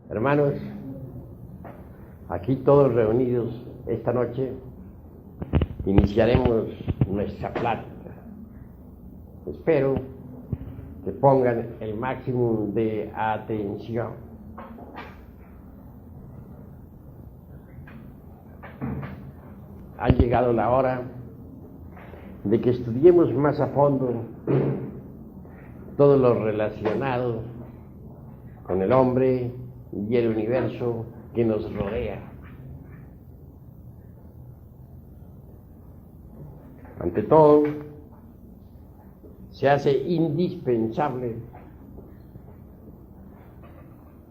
Hermanos, aquí todos reunidos esta noche, iniciaremos nuestra plática. Espero que pongan el máximo de atención. Ha llegado la hora de que estudiemos más a fondo todo lo relacionado con el hombre y el universo que nos rodea. Ante todo, se hace indispensable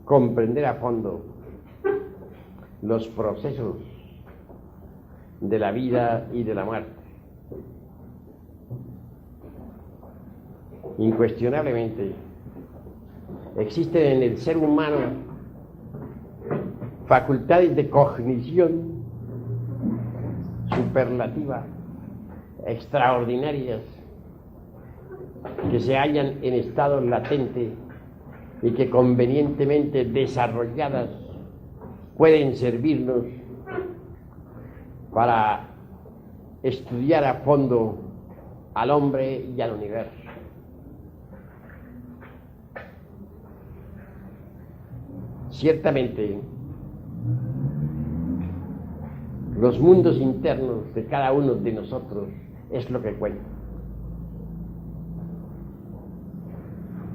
comprender a fondo los procesos de la vida y de la muerte. Incuestionablemente, existen en el ser humano facultades de cognición superlativa, extraordinarias, que se hallan en estado latente y que convenientemente desarrolladas pueden servirnos para estudiar a fondo al hombre y al universo. Ciertamente, los mundos internos de cada uno de nosotros es lo que cuenta.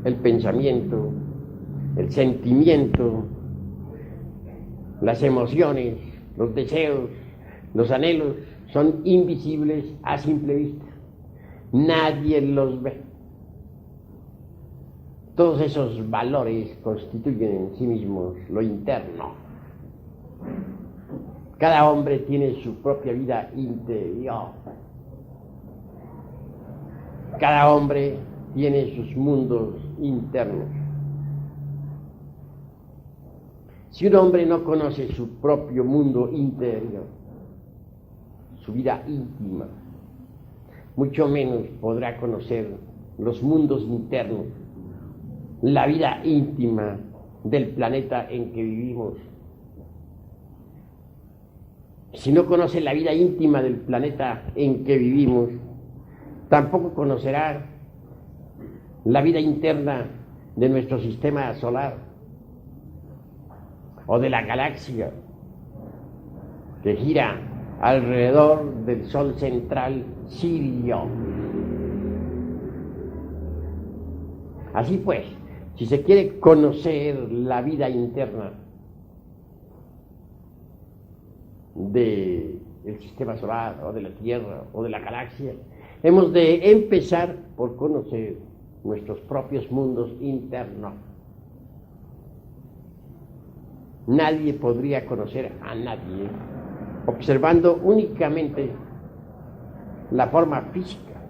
El pensamiento, el sentimiento, las emociones, los deseos, los anhelos son invisibles a simple vista. Nadie los ve. Todos esos valores constituyen en sí mismos lo interno. Cada hombre tiene su propia vida interior. Cada hombre tiene sus mundos internos. Si un hombre no conoce su propio mundo interior, su vida íntima, mucho menos podrá conocer los mundos internos, la vida íntima del planeta en que vivimos. Si no conoce la vida íntima del planeta en que vivimos, tampoco conocerá la vida interna de nuestro sistema solar o de la galaxia que gira alrededor del Sol central Sirio. Así pues, si se quiere conocer la vida interna del sistema solar o de la Tierra o de la galaxia, hemos de empezar por conocer nuestros propios mundos internos. Nadie podría conocer a nadie observando únicamente la forma física,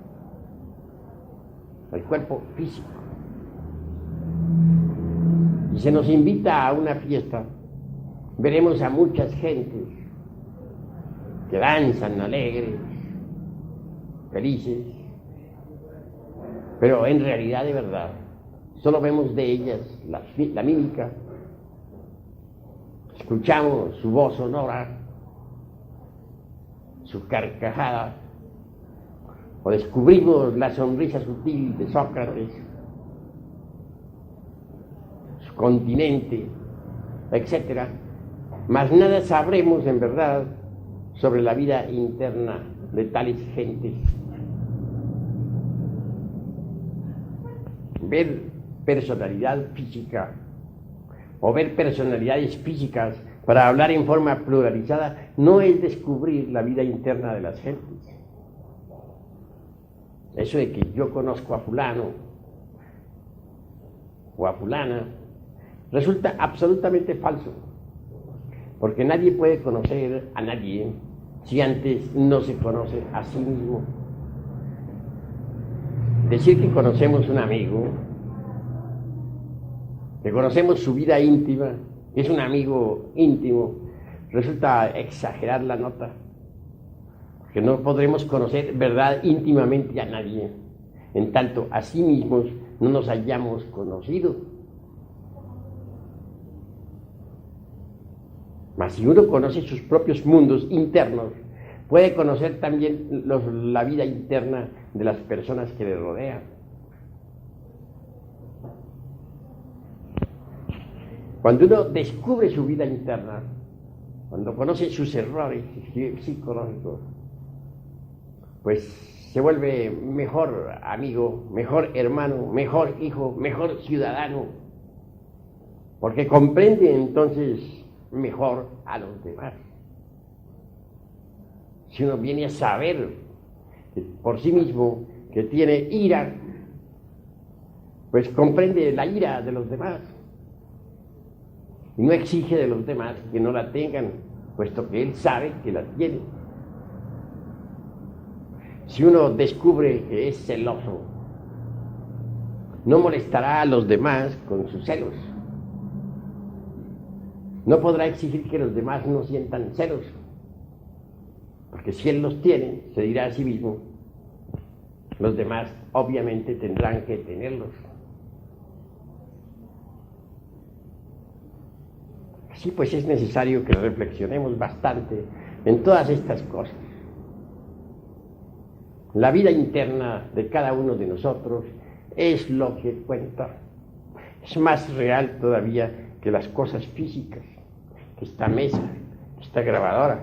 el cuerpo físico. Si se nos invita a una fiesta, veremos a muchas gentes que danzan alegres, felices, pero en realidad, de verdad, solo vemos de ellas la mímica, escuchamos su voz sonora, su carcajada, o descubrimos la sonrisa sutil de Sócrates, su continente, etc. Mas nada sabremos en verdad sobre la vida interna de tales gentes. Ver personalidad física o ver personalidades físicas para hablar en forma pluralizada no es descubrir la vida interna de las gentes. Eso de que yo conozco a fulano o a fulana resulta absolutamente falso, porque nadie puede conocer a nadie si antes no se conoce a sí mismo. Decir que conocemos un amigo, que conocemos su vida íntima, que es un amigo íntimo, resulta exagerar la nota, porque no podremos conocer verdad íntimamente a nadie, en tanto a sí mismos no nos hayamos conocido. Mas si uno conoce sus propios mundos internos, puede conocer también la vida interna de las personas que le rodean. Cuando uno descubre su vida interna, cuando conoce sus errores psicológicos, pues se vuelve mejor amigo, mejor hermano, mejor hijo, mejor ciudadano, porque comprende entonces mejor a los demás. Si uno viene a saber por sí mismo que tiene ira, pues comprende la ira de los demás y no exige de los demás que no la tengan, puesto que él sabe que la tiene. Si uno descubre que es celoso, no molestará a los demás con sus celos. No podrá exigir que los demás no sientan celos, porque si él los tiene, se dirá a sí mismo, los demás obviamente tendrán que tenerlos. Así pues es necesario que reflexionemos bastante en todas estas cosas. La vida interna de cada uno de nosotros es lo que cuenta. Es más real todavía que las cosas físicas, que esta mesa, que esta grabadora.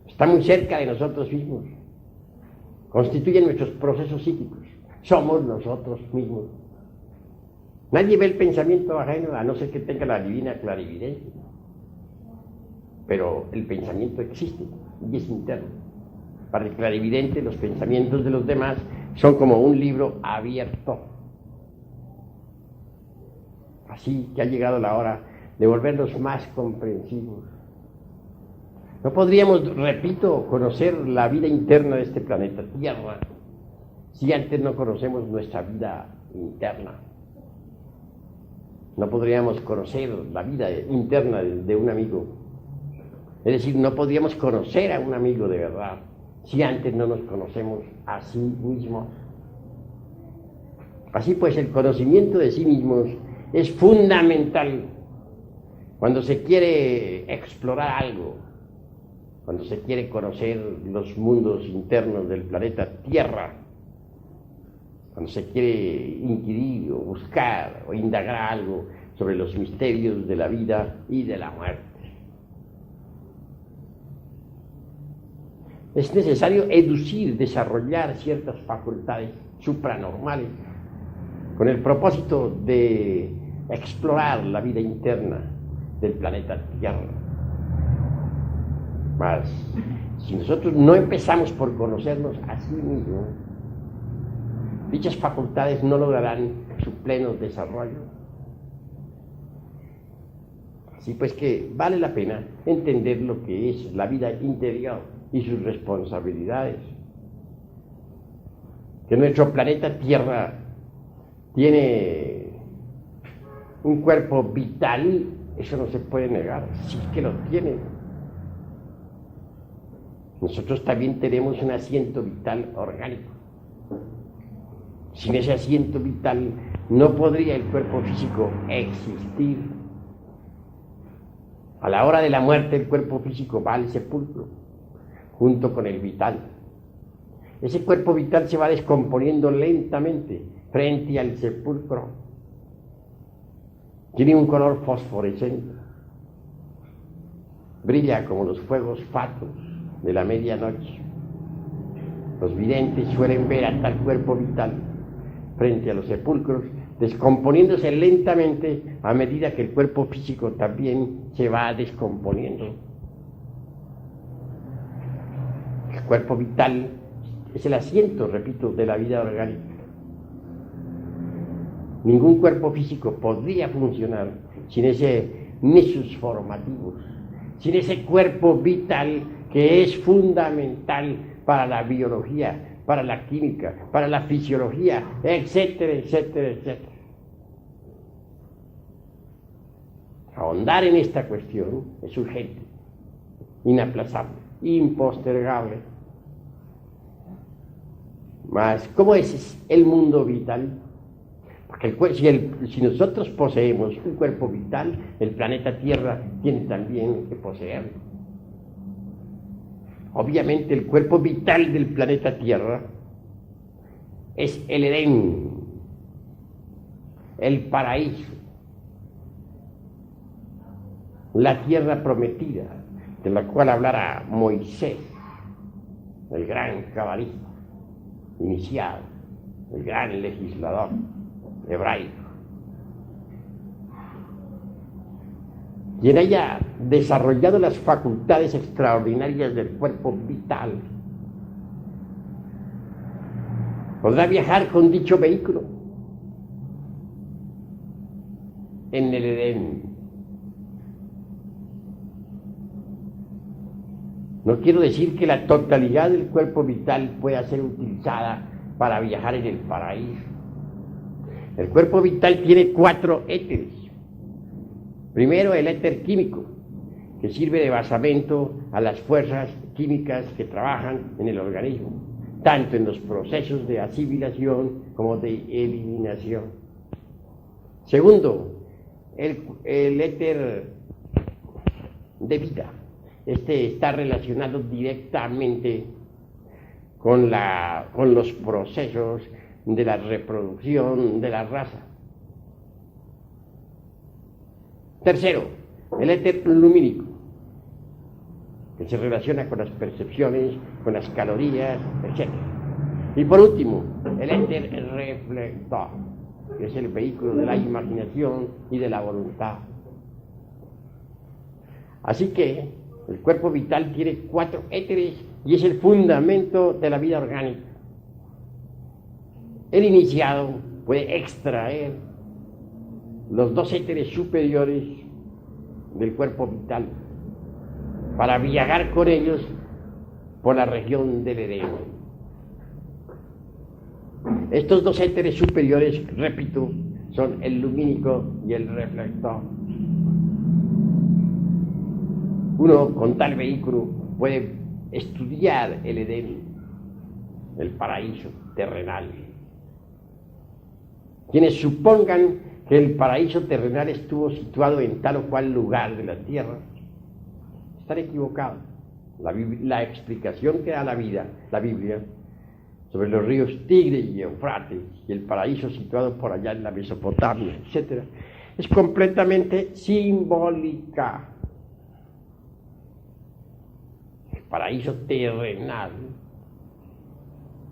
Está muy cerca de nosotros mismos. Constituyen nuestros procesos psíquicos. Somos nosotros mismos. Nadie ve el pensamiento ajeno, a no ser que tenga la divina clarividencia. Pero el pensamiento existe y es interno. Para el clarividente, los pensamientos de los demás son como un libro abierto. Así que ha llegado la hora de volverlos más comprensivos. No podríamos, repito, conocer la vida interna de este planeta Tierra si antes no conocemos nuestra vida interna. No podríamos conocer la vida interna de un amigo. Es decir, no podríamos conocer a un amigo de verdad si antes no nos conocemos a sí mismos. Así pues, el conocimiento de sí mismos es fundamental cuando se quiere explorar algo, cuando se quiere conocer los mundos internos del planeta Tierra, cuando se quiere inquirir o buscar o indagar algo sobre los misterios de la vida y de la muerte. Es necesario educir, desarrollar ciertas facultades supranormales con el propósito de explorar la vida interna del planeta Tierra. Mas, si nosotros no empezamos por conocernos a sí mismos, dichas facultades no lograrán su pleno desarrollo. Así pues que vale la pena entender lo que es la vida interior y sus responsabilidades. Que nuestro planeta Tierra tiene un cuerpo vital, eso no se puede negar, sí que lo tiene. Nosotros también tenemos un asiento vital orgánico. Sin ese asiento vital no podría el cuerpo físico existir. A la hora de la muerte el cuerpo físico va al sepulcro, junto con el vital. Ese cuerpo vital se va descomponiendo lentamente frente al sepulcro. Tiene un color fosforescente. Brilla como los fuegos fatuos de la medianoche. Los videntes suelen ver a tal cuerpo vital frente a los sepulcros, descomponiéndose lentamente a medida que el cuerpo físico también se va descomponiendo. El cuerpo vital es el asiento, repito, de la vida orgánica. Ningún cuerpo físico podría funcionar sin ese nexus formativos, sin ese cuerpo vital que es fundamental para la biología, para la química, para la fisiología, etcétera, etcétera, etcétera. Ahondar en esta cuestión es urgente, inaplazable, impostergable. Mas, ¿cómo es el mundo vital? Porque si nosotros poseemos un cuerpo vital, el planeta Tierra tiene también que poseerlo. Obviamente el cuerpo vital del planeta Tierra es el Edén, el paraíso, la tierra prometida, de la cual hablará Moisés, el gran cabalista iniciado, el gran legislador hebraico, quien haya desarrollado las facultades extraordinarias del cuerpo vital, podrá viajar con dicho vehículo en el Edén. No quiero decir que la totalidad del cuerpo vital pueda ser utilizada para viajar en el paraíso. El cuerpo vital tiene 4 éteres. Primero, el éter químico, que sirve de basamento a las fuerzas químicas que trabajan en el organismo, tanto en los procesos de asimilación como de eliminación. Segundo, el éter de vida. Este está relacionado directamente con los procesos de la reproducción de la raza. Tercero, el éter lumínico, que se relaciona con las percepciones, con las calorías, etc. Y por último, el éter reflector, que es el vehículo de la imaginación y de la voluntad. Así que el cuerpo vital tiene 4 éteres y es el fundamento de la vida orgánica. El iniciado puede extraer los 2 éteres superiores del cuerpo vital para viajar con ellos por la región del Edén. Estos 2 éteres superiores, repito, son el lumínico y el reflector. Uno con tal vehículo puede estudiar el Edén, el paraíso terrenal. Quienes supongan que el paraíso terrenal estuvo situado en tal o cual lugar de la tierra, están equivocados. La explicación que da la Biblia, sobre los ríos Tigre y Eufrates y el paraíso situado por allá en la Mesopotamia, etc., es completamente simbólica. El paraíso terrenal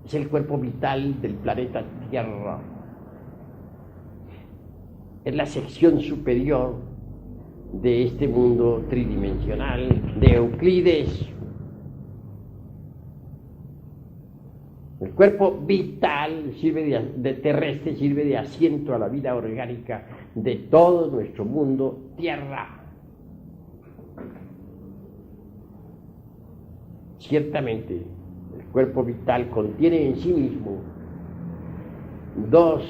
es el cuerpo vital del planeta Tierra. Es la sección superior de este mundo tridimensional de Euclides. El cuerpo vital de terrestre sirve de asiento a la vida orgánica de todo nuestro mundo Tierra. Ciertamente, el cuerpo vital contiene en sí mismo 2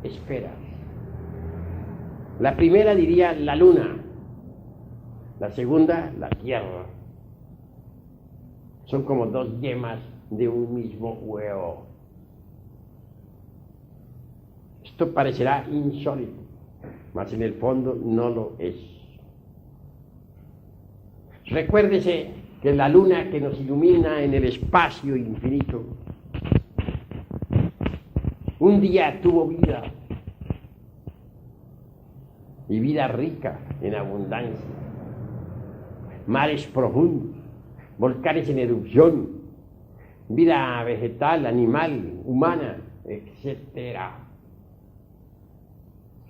esferas. La primera diría la luna, la segunda la tierra. Son como 2 yemas de un mismo huevo. Esto parecerá insólito, mas en el fondo no lo es. Recuérdese que la luna que nos ilumina en el espacio infinito un día tuvo vida, y vida rica en abundancia, mares profundos, volcanes en erupción, vida vegetal, animal, humana, etc.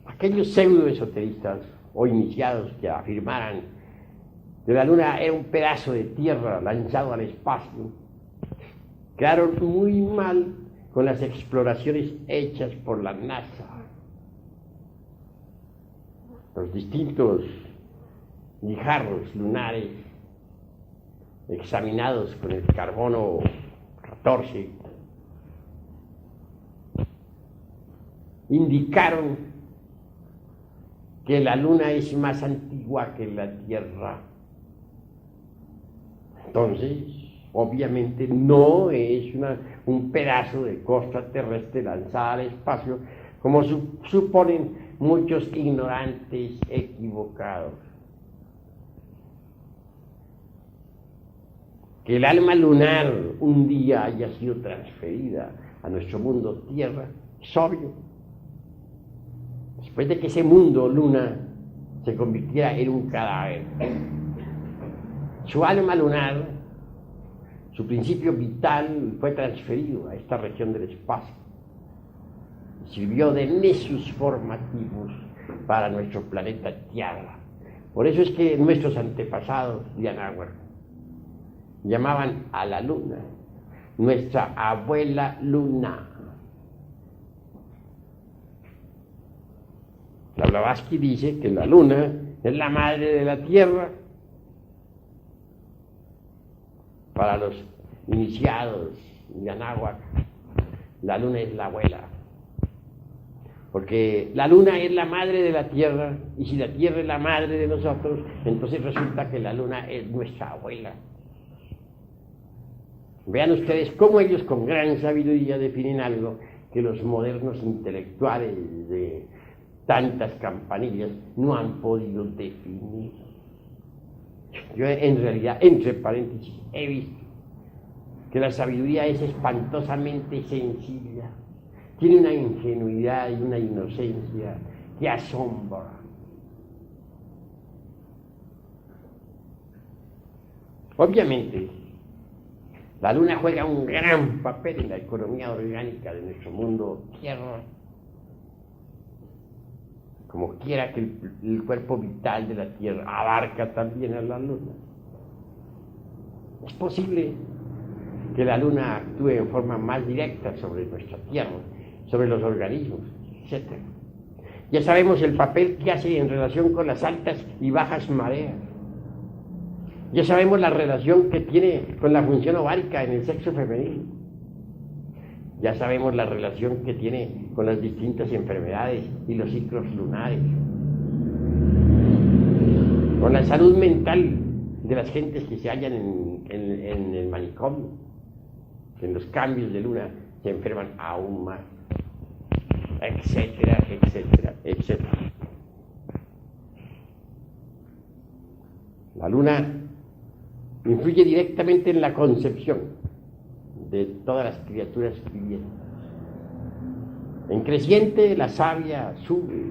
Aquellos pseudoesoteristas o iniciados que afirmaran que la luna era un pedazo de tierra lanzado al espacio, quedaron muy mal con las exploraciones hechas por la NASA. Los distintos guijarros lunares examinados con el carbono 14 indicaron que la luna es más antigua que la Tierra. Entonces, obviamente no es un pedazo de costa terrestre lanzada al espacio, como suponen muchos ignorantes equivocados. Que el alma lunar un día haya sido transferida a nuestro mundo Tierra es obvio. Después de que ese mundo luna se convirtiera en un cadáver, su alma lunar, su principio vital, fue transferido a esta región del espacio. Sirvió de nexus formativos para nuestro planeta Tierra. Por eso es que nuestros antepasados de Anáhuac llamaban a la luna nuestra abuela luna. La Blavatsky dice que la luna es la madre de la tierra. Para los iniciados de Anáhuac, la luna es la abuela, porque la luna es la madre de la tierra, y si la tierra es la madre de nosotros, entonces resulta que la luna es nuestra abuela. Vean ustedes cómo ellos con gran sabiduría definen algo que los modernos intelectuales de tantas campanillas no han podido definir. Yo en realidad, entre paréntesis, he visto que la sabiduría es espantosamente sencilla, tiene una ingenuidad y una inocencia que asombra. Obviamente, la luna juega un gran papel en la economía orgánica de nuestro mundo Tierra. Como quiera que el cuerpo vital de la Tierra abarca también a la luna. Es posible que la luna actúe en forma más directa sobre nuestra Tierra, sobre los organismos, etc. Ya sabemos el papel que hace en relación con las altas y bajas mareas. Ya sabemos la relación que tiene con la función ovárica en el sexo femenino. Ya sabemos la relación que tiene con las distintas enfermedades y los ciclos lunares. Con la salud mental de las gentes que se hallan en el manicomio. Que en los cambios de luna se enferman aún más. Etcétera, etcétera, etcétera. La luna influye directamente en la concepción de todas las criaturas vivientes. En creciente la savia sube,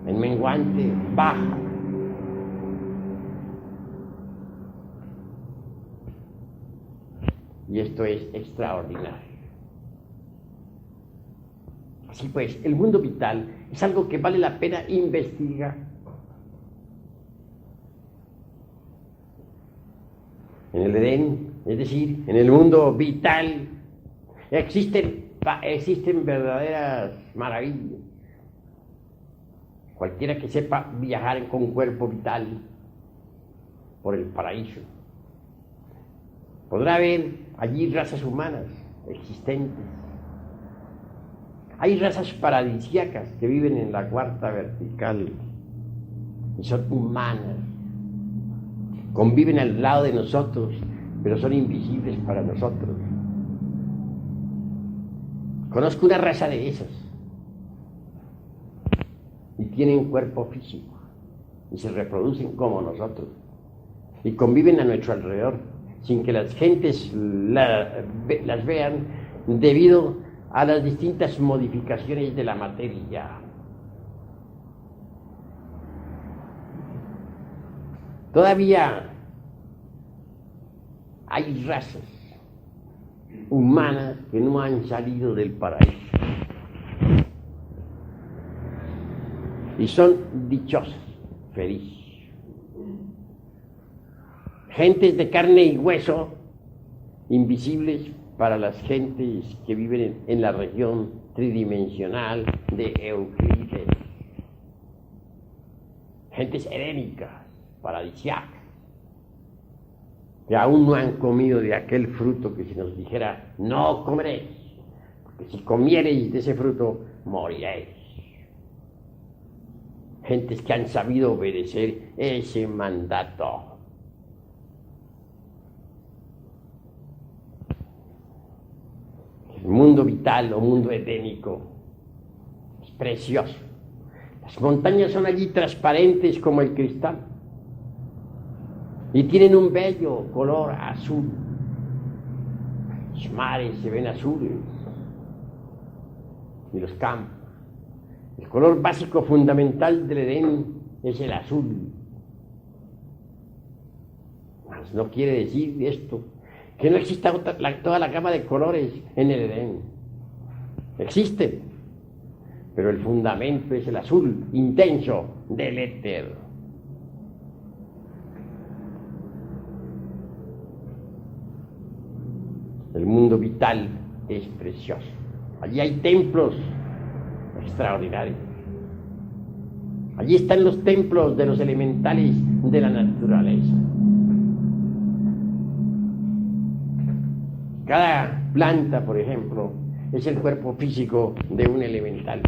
en menguante baja. Y esto es extraordinario. Así pues, el mundo vital es algo que vale la pena investigar. En el Edén, es decir, en el mundo vital, existen verdaderas maravillas. Cualquiera que sepa viajar con cuerpo vital por el paraíso podrá ver allí razas humanas existentes. Hay razas paradisíacas que viven en la cuarta vertical y son humanas. Conviven al lado de nosotros, pero son invisibles para nosotros. Conozco una raza de esas y tienen cuerpo físico y se reproducen como nosotros y conviven a nuestro alrededor sin que las gentes las vean debido a las distintas modificaciones de la materia. Todavía hay razas humanas que no han salido del paraíso y son dichosas, felices. Gentes de carne y hueso, invisibles para las gentes que viven en la región tridimensional de Euclides. Gentes helénicas, paradisíacas, que aún no han comido de aquel fruto que se nos dijera, no comeréis, porque si comiereis de ese fruto, moriréis. Gentes que han sabido obedecer ese mandato. el mundo vital o mundo edénico, es precioso. Las montañas son allí transparentes como el cristal y tienen un bello color azul. Los mares se ven azules y los campos. El color básico fundamental del Edén es el azul. Mas no quiere decir esto que no exista toda la gama de colores en el Edén. Existe, pero el fundamento es el azul intenso del éter. El mundo vital es precioso. Allí hay templos extraordinarios. Allí están los templos de los elementales de la naturaleza. Cada planta, por ejemplo, es el cuerpo físico de un elemental.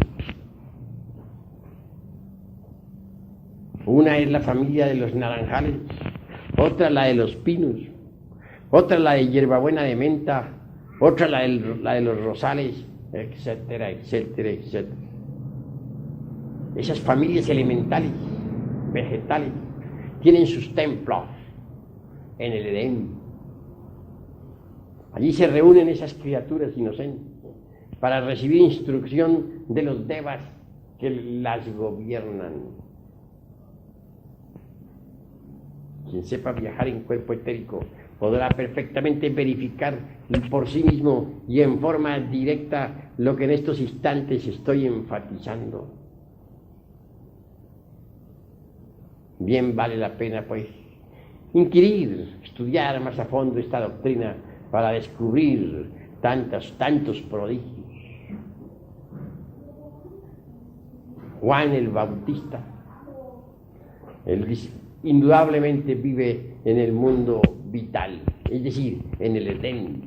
Una es la familia de los naranjales, otra la de los pinos, otra la de hierbabuena de menta, otra la de los rosales, etcétera, etcétera, etcétera. Esas familias elementales, vegetales, tienen sus templos en el Edén. Allí se reúnen esas criaturas inocentes para recibir instrucción de los devas que las gobiernan. Quien sepa viajar en cuerpo etérico podrá perfectamente verificar por sí mismo y en forma directa lo que en estos instantes estoy enfatizando. Bien vale la pena, pues, inquirir, estudiar más a fondo esta doctrina para descubrir tantos prodigios. Juan el Bautista, él indudablemente vive en el mundo vital, es decir, en el Edén,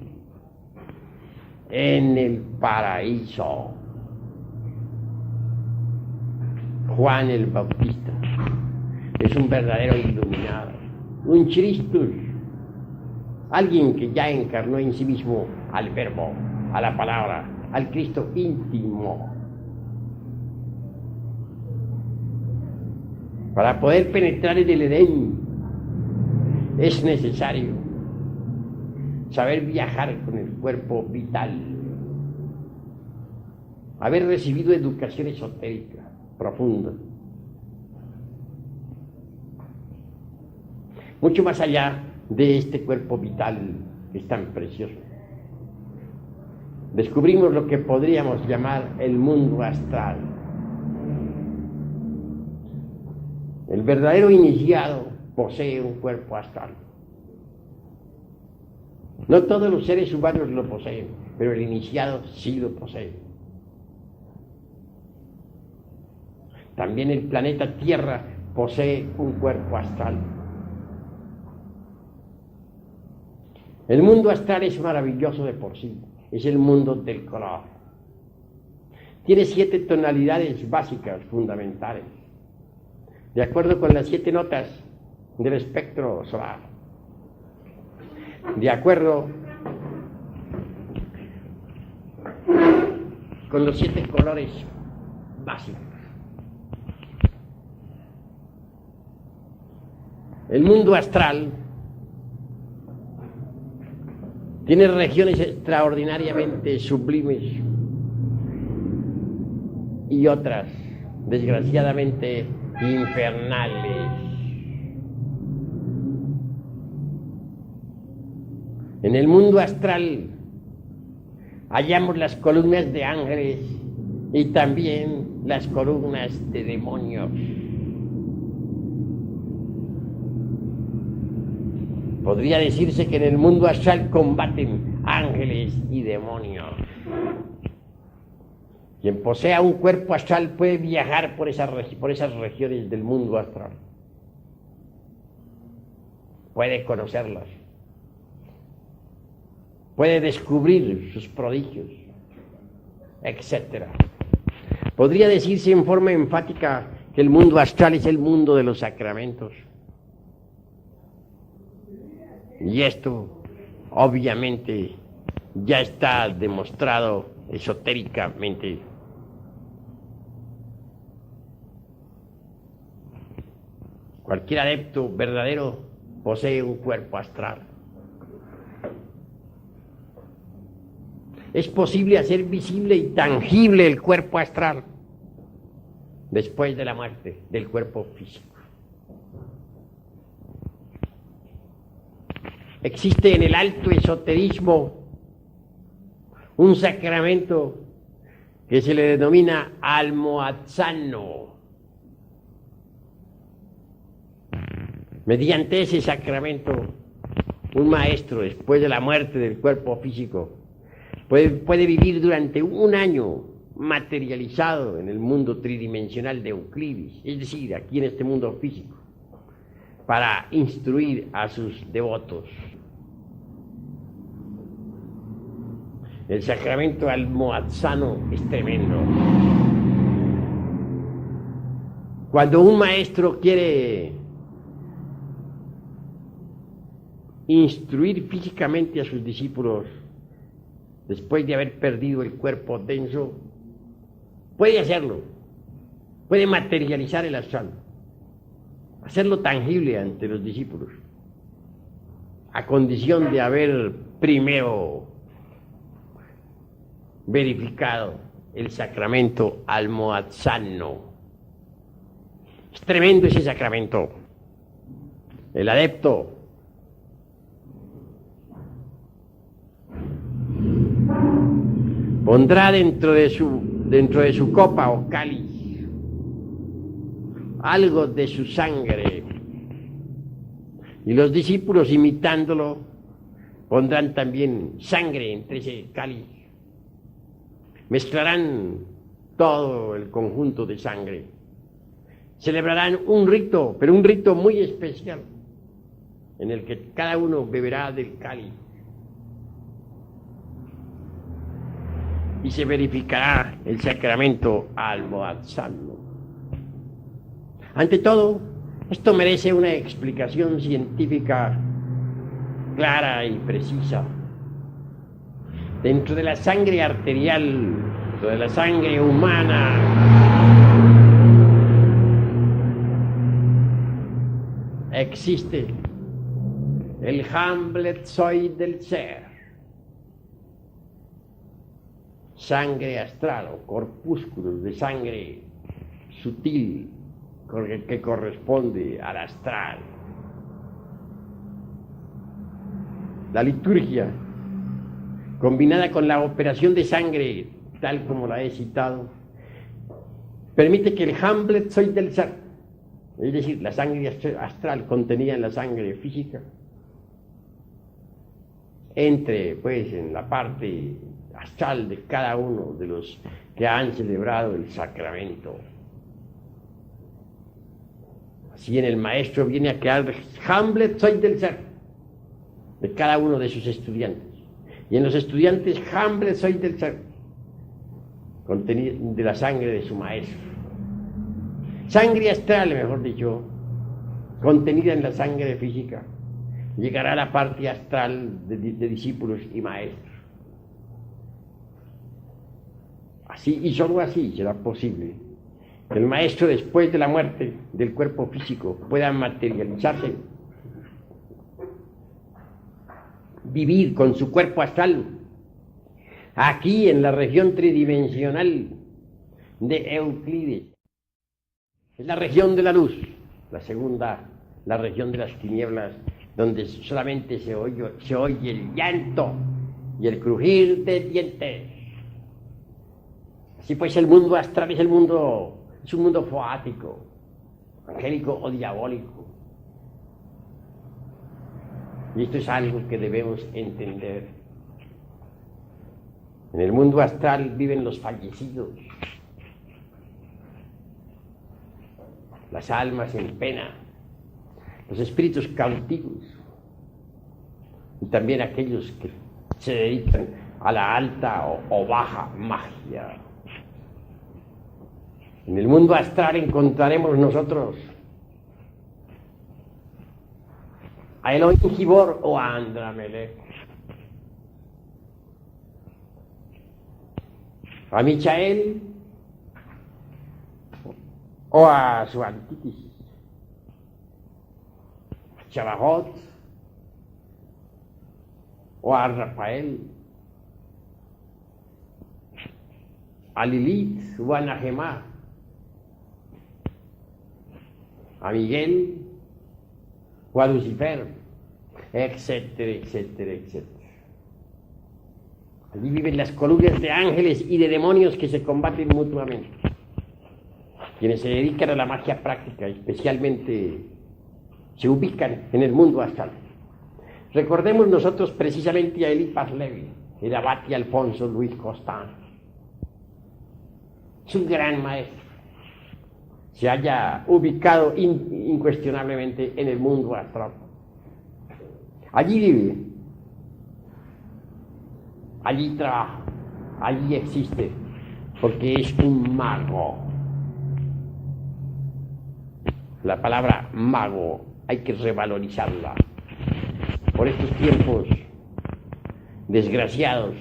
en el paraíso. Juan el Bautista es un verdadero iluminado, un Christus, alguien que ya encarnó en sí mismo al Verbo, a la palabra, al Cristo íntimo. Para poder penetrar en el Edén es necesario saber viajar con el cuerpo vital, haber recibido educación esotérica profunda, mucho más allá de este cuerpo vital que es tan precioso. Descubrimos lo que podríamos llamar el mundo astral. El verdadero iniciado posee un cuerpo astral. No todos los seres humanos lo poseen, pero el iniciado sí lo posee. También el planeta Tierra posee un cuerpo astral. El mundo astral es maravilloso de por sí, es el mundo del color. Tiene 7 tonalidades básicas, fundamentales, de acuerdo con las 7 notas del espectro solar, de acuerdo con los 7 colores básicos. El mundo astral tiene regiones extraordinariamente sublimes y otras, desgraciadamente, infernales. En el mundo astral hallamos las columnas de ángeles y también las columnas de demonios. Podría decirse que en el mundo astral combaten ángeles y demonios. Quien posea un cuerpo astral puede viajar por esas regiones del mundo astral. Puede conocerlas. Puede descubrir sus prodigios, etc. Podría decirse en forma enfática que el mundo astral es el mundo de los sacramentos. Y esto, obviamente, ya está demostrado esotéricamente. Cualquier adepto verdadero posee un cuerpo astral. Es posible hacer visible y tangible el cuerpo astral después de la muerte del cuerpo físico. Existe en el alto esoterismo un sacramento que se le denomina almohadzano. Mediante ese sacramento, un maestro, después de la muerte del cuerpo físico, puede vivir durante un año materializado en el mundo tridimensional de Euclides, es decir, aquí en este mundo físico, para instruir a sus devotos. El sacramento almohadzano es tremendo. Cuando un maestro quiere instruir físicamente a sus discípulos después de haber perdido el cuerpo denso, puede hacerlo, puede materializar el astral, hacerlo tangible ante los discípulos, a condición de haber primero verificado el sacramento almohadzano. Es tremendo ese sacramento. El adepto pondrá dentro de su copa o cáliz algo de su sangre, y los discípulos, imitándolo, pondrán también sangre entre ese cáliz. Mezclarán todo el conjunto de sangre. Celebrarán un rito, pero un rito muy especial, en el que cada uno beberá del cáliz. Y se verificará el sacramento almohadzano. Ante todo, esto merece una explicación científica clara y precisa. Dentro de la sangre arterial, dentro de la sangre humana, existe el Hamletzoid del ser, sangre astral o corpúsculos de sangre sutil que corresponde al astral. La liturgia, combinada con la operación de sangre, tal como la he citado, permite que el Hamletzoid del ser, es decir, la sangre astral contenida en la sangre física, entre pues en la parte astral de cada uno de los que han celebrado el sacramento. Así en el maestro viene a crear el Hamletzoid del ser de cada uno de sus estudiantes, y en los estudiantes Hamletzoid del ser contenido de la sangre de su maestro. Sangre astral, mejor dicho, contenida en la sangre física, llegará a la parte astral de discípulos y maestros. Así y solo así será posible que el maestro, después de la muerte del cuerpo físico, pueda materializarse, vivir con su cuerpo astral aquí en la región tridimensional de Euclides. Es la región de la luz, la segunda, la región de las tinieblas, donde solamente se oye el llanto y el crujir de dientes. Así pues, el mundo astral es un mundo foático, angélico o diabólico. Y esto es algo que debemos entender. En el mundo astral viven los fallecidos, las almas en pena, los espíritus cautivos, y también aquellos que se dedican a la alta o baja magia. En el mundo astral encontraremos nosotros a Elohim Gibor o a Andramelech, a Michael o a su antítesis, a Chabajot o a Rafael, a Lilith o a Najemá, a Miguel o a Lucifer, etcétera, etcétera, etcétera. Allí viven las columnas de ángeles y de demonios que se combaten mutuamente. Quienes se dedican a la magia práctica, especialmente, se ubican en el mundo astral. Recordemos nosotros precisamente a Eliphas Levi, el abate Alfonso Luis Costán. Es un gran maestro. Se haya ubicado incuestionablemente en el mundo astral. Allí vive, allí trabaja, allí existe, porque es un mago. La palabra mago hay que revalorizarla. Por estos tiempos desgraciados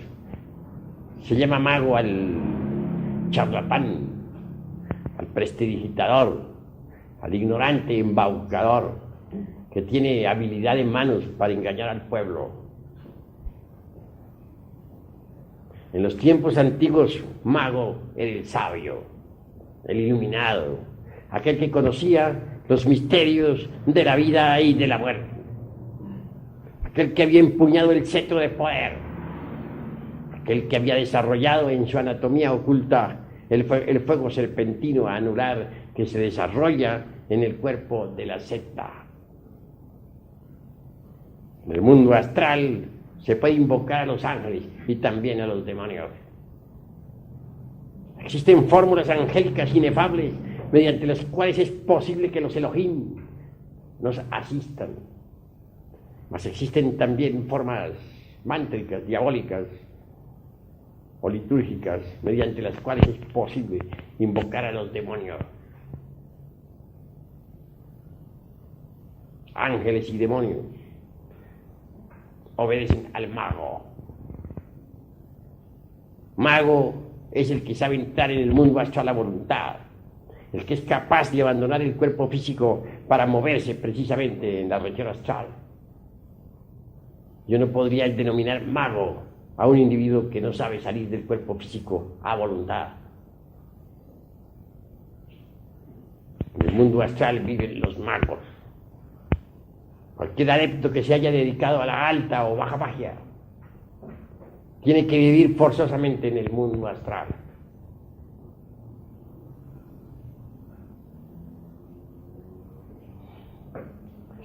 se llama mago al charlatán, al prestidigitador, al ignorante embaucador que tiene habilidad en manos para engañar al pueblo. En los tiempos antiguos, mago era el sabio, el iluminado, aquel que conocía los misterios de la vida y de la muerte, aquel que había empuñado el cetro de poder, aquel que había desarrollado en su anatomía oculta el fuego serpentino anular que se desarrolla en el cuerpo de la secta. En el mundo astral se puede invocar a los ángeles y también a los demonios. Existen fórmulas angélicas inefables mediante las cuales es posible que los Elohim nos asistan. Mas existen también formas mántricas, diabólicas o litúrgicas mediante las cuales es posible invocar a los demonios. Ángeles y demonios obedecen al mago. Mago es el que sabe entrar en el mundo astral a la voluntad, el que es capaz de abandonar el cuerpo físico para moverse precisamente en la región astral. Yo no podría denominar mago a un individuo que no sabe salir del cuerpo físico a voluntad. En el mundo astral viven los magos. Cualquier adepto que se haya dedicado a la alta o baja magia tiene que vivir forzosamente en el mundo astral.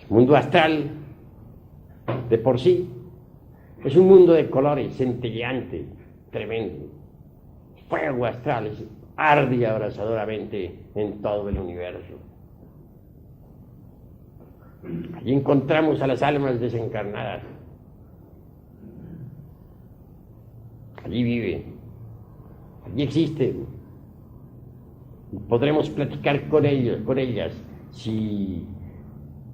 El mundo astral, de por sí, es un mundo de colores, centelleante, tremendo. Fuego astral arde abrasadoramente en todo el universo. Allí encontramos a las almas desencarnadas. Allí viven, allí existen. Podremos platicar con ellas, si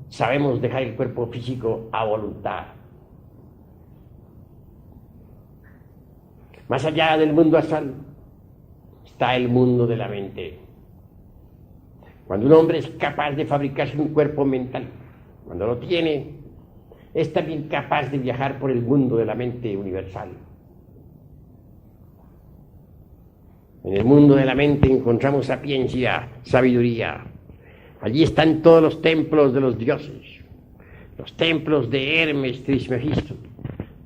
sabemos dejar el cuerpo físico a voluntad. Más allá del mundo astral está el mundo de la mente. Cuando un hombre es capaz de fabricarse un cuerpo mental, cuando lo tiene, es también capaz de viajar por el mundo de la mente universal. En el mundo de la mente encontramos sapiencia, sabiduría. Allí están todos los templos de los dioses, los templos de Hermes Trismegisto,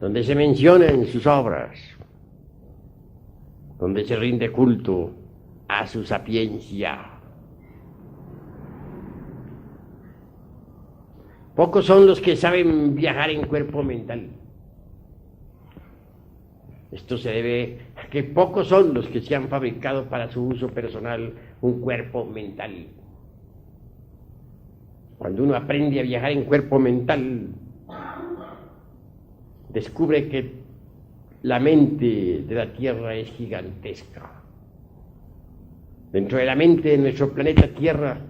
donde se mencionan sus obras, donde se rinde culto a su sapiencia. Pocos son los que saben viajar en cuerpo mental. Esto se debe a que pocos son los que se han fabricado para su uso personal un cuerpo mental. Cuando uno aprende a viajar en cuerpo mental, descubre que la mente de la Tierra es gigantesca. Dentro de la mente de nuestro planeta Tierra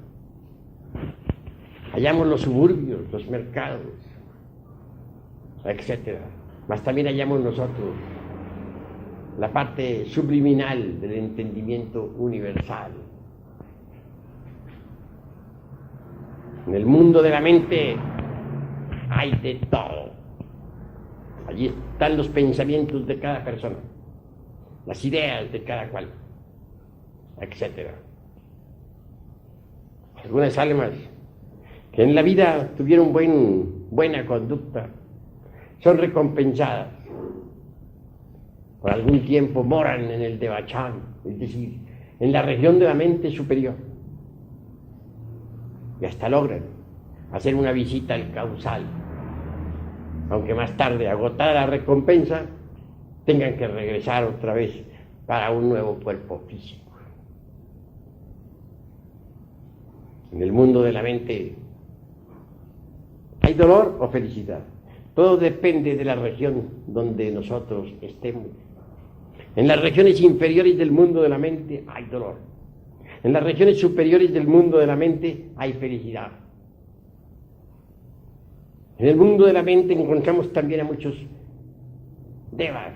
hallamos los suburbios, los mercados, etc. Mas también hallamos nosotros la parte subliminal del entendimiento universal. En el mundo de la mente hay de todo. Allí están los pensamientos de cada persona, las ideas de cada cual, etc. Algunas almas que en la vida tuvieron buena conducta son recompensadas. Por algún tiempo moran en el Devachan, es decir, en la región de la mente superior. Y hasta logran hacer una visita al causal, aunque más tarde, agotada la recompensa, tengan que regresar otra vez para un nuevo cuerpo físico. En el mundo de la mente hay dolor o felicidad. Todo depende de la región donde nosotros estemos. En las regiones inferiores del mundo de la mente hay dolor. En las regiones superiores del mundo de la mente hay felicidad. En el mundo de la mente encontramos también a muchos devas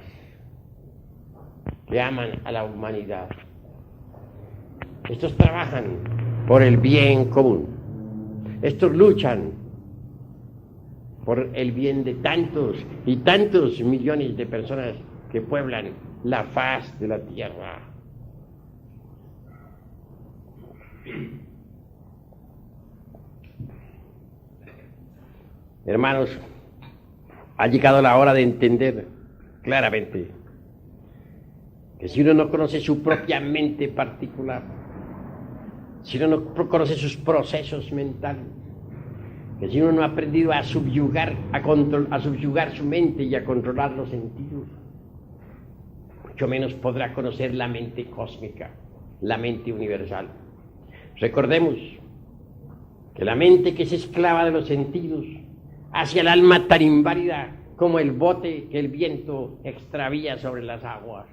que aman a la humanidad. Estos trabajan por el bien común. Estos luchan por el bien de tantos y tantos millones de personas que pueblan la faz de la tierra. Hermanos, ha llegado la hora de entender claramente que si uno no conoce su propia mente particular, si uno no conoce sus procesos mentales, que si uno no ha aprendido a subyugar su mente y a controlar los sentidos, mucho menos podrá conocer la mente cósmica, la mente universal. Recordemos que la mente que es esclava de los sentidos hacia el alma tan inválida como el bote que el viento extravía sobre las aguas.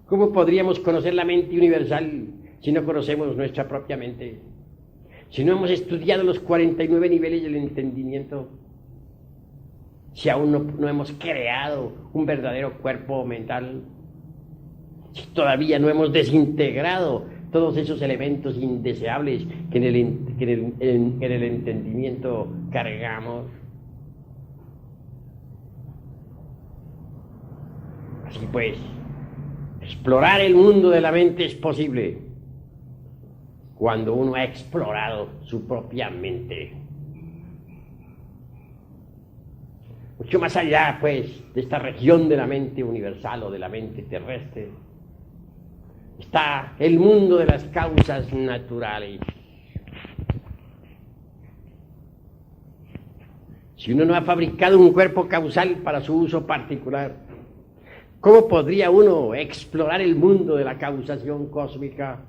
¿Cómo podríamos conocer la mente universal si no conocemos nuestra propia mente? Si no hemos estudiado los 49 niveles del entendimiento, si aún no hemos creado un verdadero cuerpo mental, si todavía no hemos desintegrado todos esos elementos indeseables que en el entendimiento cargamos. Así pues, explorar el mundo de la mente es posible cuando uno ha explorado su propia mente. Mucho más allá, pues, de esta región de la mente universal o de la mente terrestre, está el mundo de las causas naturales. Si uno no ha fabricado un cuerpo causal para su uso particular, ¿cómo podría uno explorar el mundo de la causación cósmica?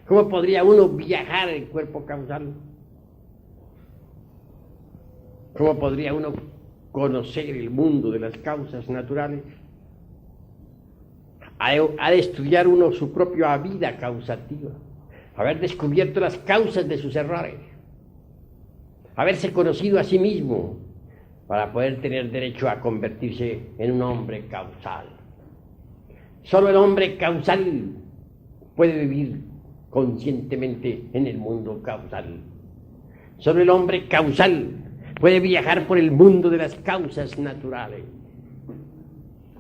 ¿Cómo podría uno viajar en cuerpo causal? ¿Cómo podría uno conocer el mundo de las causas naturales? Ha de estudiar uno su propia vida causativa, haber descubierto las causas de sus errores, haberse conocido a sí mismo para poder tener derecho a convertirse en un hombre causal. Solo el hombre causal puede vivir conscientemente en el mundo causal. Solo el hombre causal puede viajar por el mundo de las causas naturales.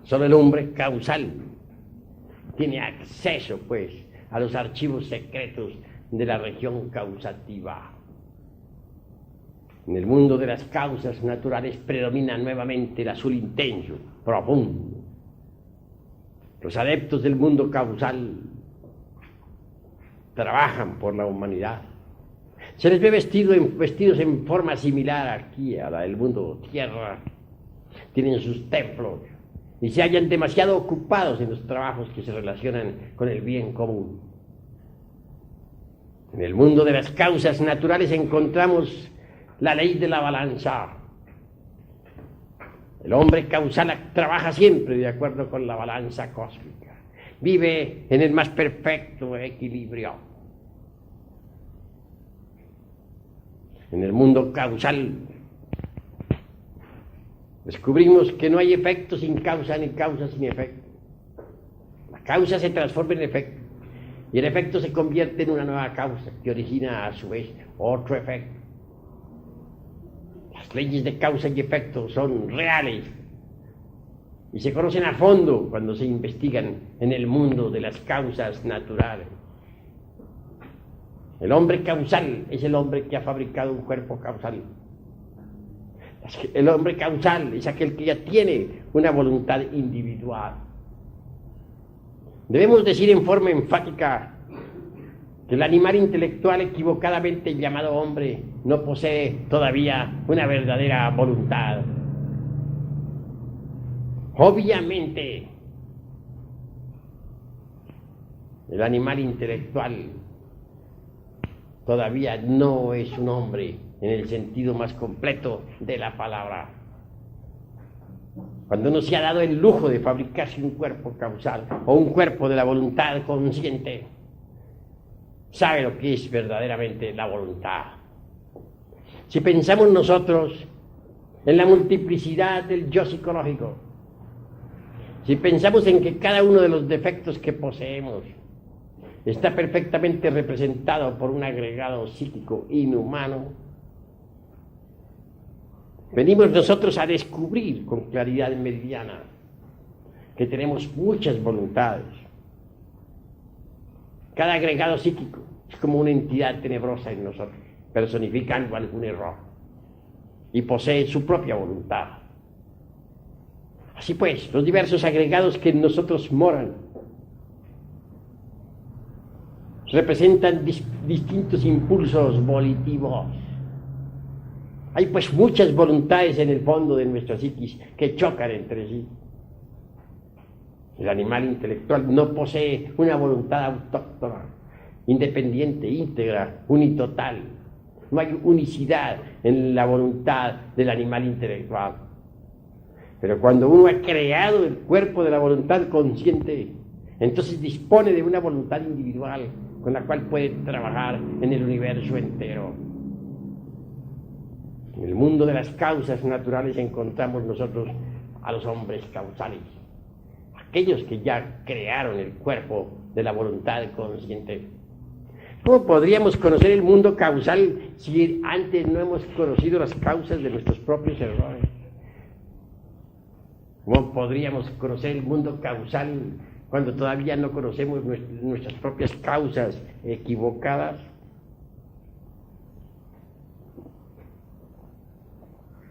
Solo el hombre causal tiene acceso, pues, a los archivos secretos de la región causativa. En el mundo de las causas naturales predomina nuevamente el azul intenso, profundo. Los adeptos del mundo causal trabajan por la humanidad. Se les ve vestidos en forma similar aquí a la del mundo tierra. Tienen sus templos y se hallan demasiado ocupados en los trabajos que se relacionan con el bien común. En el mundo de las causas naturales encontramos la ley de la balanza. El hombre causal trabaja siempre de acuerdo con la balanza cósmica. Vive en el más perfecto equilibrio. En el mundo causal Descubrimos que no hay efecto sin causa ni causa sin efecto. La causa se transforma en efecto y el efecto se convierte en una nueva causa que origina a su vez otro efecto. Las leyes de causa y efecto son reales y se conocen a fondo cuando se investigan en el mundo de las causas naturales. El hombre causal es el hombre que ha fabricado un cuerpo causal. El hombre causal es aquel que ya tiene una voluntad individual. Debemos decir en forma enfática que el animal intelectual equivocadamente llamado hombre no posee todavía una verdadera voluntad. Obviamente, el animal intelectual todavía no es un hombre en el sentido más completo de la palabra. Cuando uno se ha dado el lujo de fabricarse un cuerpo causal o un cuerpo de la voluntad consciente, sabe lo que es verdaderamente la voluntad. Si pensamos nosotros en la multiplicidad del yo psicológico, si pensamos en que cada uno de los defectos que poseemos está perfectamente representado por un agregado psíquico inhumano, venimos nosotros a descubrir con claridad meridiana que tenemos muchas voluntades. Cada agregado psíquico es como una entidad tenebrosa en nosotros, personificando algún error y posee su propia voluntad. Así pues, los diversos agregados que en nosotros moran representan distintos impulsos volitivos. Hay pues muchas voluntades en el fondo de nuestra psiquis que chocan entre sí. El animal intelectual no posee una voluntad autóctona, independiente, íntegra, unitotal. No hay unicidad en la voluntad del animal intelectual. Pero cuando uno ha creado el cuerpo de la voluntad consciente, entonces dispone de una voluntad individual con la cual puede trabajar en el universo entero. En el mundo de las causas naturales encontramos nosotros a los hombres causales, aquellos que ya crearon el cuerpo de la voluntad consciente. ¿Cómo podríamos conocer el mundo causal si antes no hemos conocido las causas de nuestros propios errores? ¿Cómo podríamos conocer el mundo causal cuando todavía no conocemos nuestras propias causas equivocadas?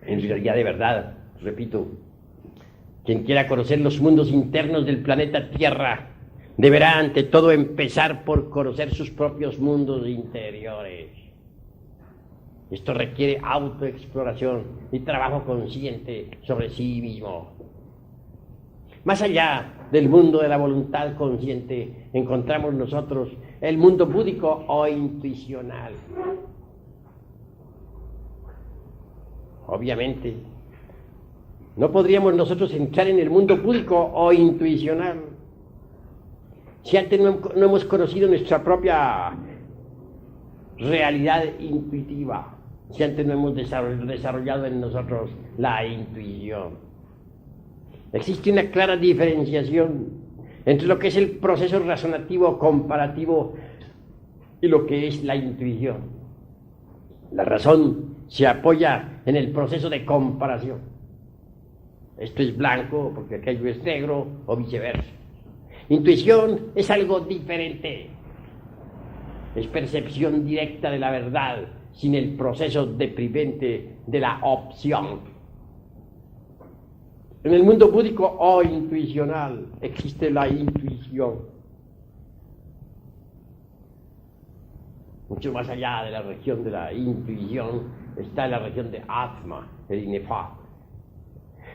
En realidad, de verdad, repito, quien quiera conocer los mundos internos del planeta Tierra deberá ante todo empezar por conocer sus propios mundos interiores. Esto requiere autoexploración y trabajo consciente sobre sí mismo. Más allá del mundo de la voluntad consciente, encontramos nosotros el mundo búdico o intuicional. Obviamente, no podríamos nosotros entrar en el mundo búdico o intuicional si antes no hemos conocido nuestra propia realidad intuitiva, si antes no hemos desarrollado en nosotros la intuición. Existe una clara diferenciación entre lo que es el proceso razonativo comparativo y lo que es la intuición. La razón se apoya en el proceso de comparación. Esto es blanco porque aquello es negro o viceversa. Intuición es algo diferente. Es percepción directa de la verdad sin el proceso deprimente de la opción. En el mundo búdico o intuicional existe la intuición. Mucho más allá de la región de la intuición está la región de Atma, el inefable.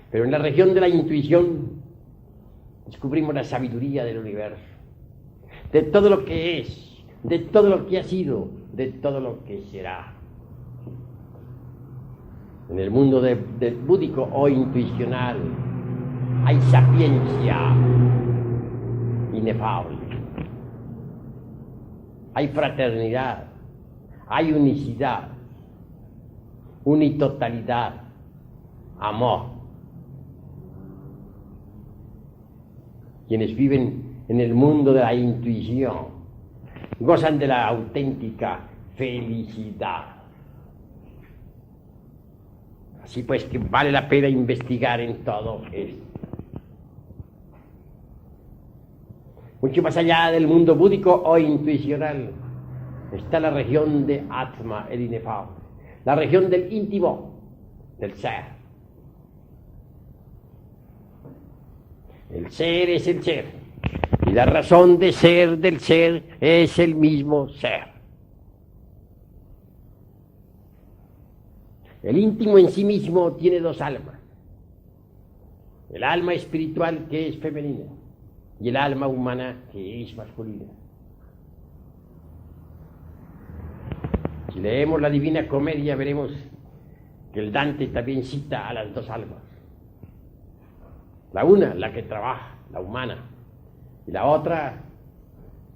Pero en la región de la intuición descubrimos la sabiduría del universo, de todo lo que es, de todo lo que ha sido, de todo lo que será. En el mundo del búdico o intuicional hay sapiencia inefable, hay fraternidad, hay unicidad, unitotalidad, amor. quienes viven en el mundo de la intuición, gozan de la auténtica felicidad. Así pues que vale la pena investigar en todo esto. Mucho más allá del mundo búdico o intuicional está la región de Atma, el inefable, la región del íntimo, del ser. El ser es el ser, y la razón de ser del ser es el mismo ser. El íntimo en sí mismo tiene dos almas: el alma espiritual, que es femenina, y el alma humana, que es masculina. Si leemos la Divina Comedia, veremos que el Dante también cita a las dos almas. La una, la que trabaja, la humana, y la otra,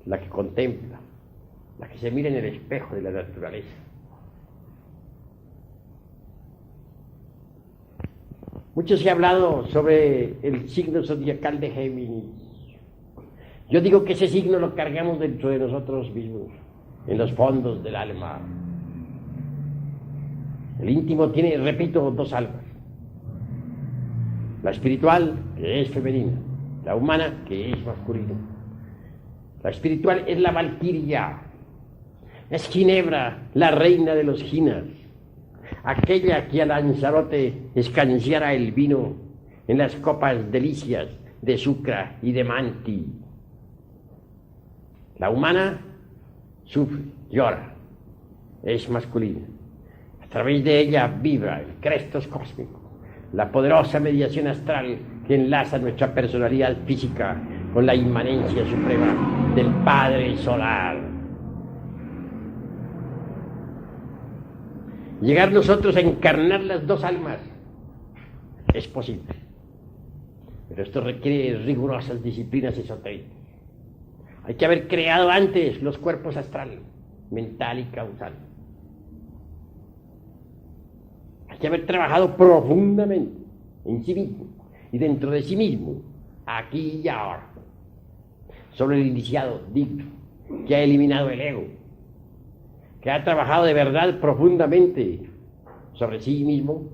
la que contempla, la que se mira en el espejo de la naturaleza. Mucho se ha hablado sobre el signo zodiacal de Géminis. Yo digo que ese signo lo cargamos dentro de nosotros mismos, en los fondos del alma. El íntimo tiene, repito, dos almas: la espiritual, que es femenina; la humana, que es masculina. La espiritual es la Valquiria, es Ginebra, la reina de los Ginas, aquella que a Lanzarote escanciara el vino en las copas delicias de Sucra y de Manti. La humana sufre, llora, es masculina. A través de ella vibra el Crestos cósmico, la poderosa mediación astral que enlaza nuestra personalidad física con la inmanencia suprema del Padre Solar. Llegar nosotros a encarnar las dos almas es posible, pero esto requiere rigurosas disciplinas esotéricas. Hay que haber creado antes los cuerpos astral, mental y causal. Hay que haber trabajado profundamente en sí mismo y dentro de sí mismo, aquí y ahora, sobre el iniciado digno que ha eliminado el ego, que ha trabajado de verdad profundamente sobre sí mismo,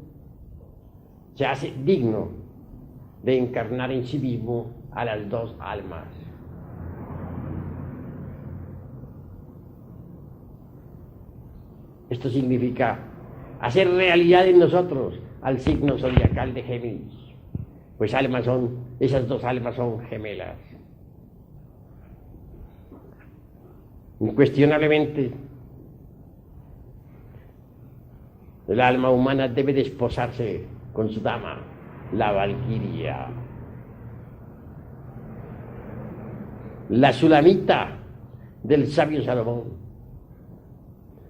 se hace digno de encarnar en sí mismo a las dos almas. Esto significa hacer realidad en nosotros al signo zodiacal de Géminis, pues esas dos almas son gemelas. Incuestionablemente, el alma humana debe desposarse con su dama, la Valquiria. La Sulamita del sabio Salomón,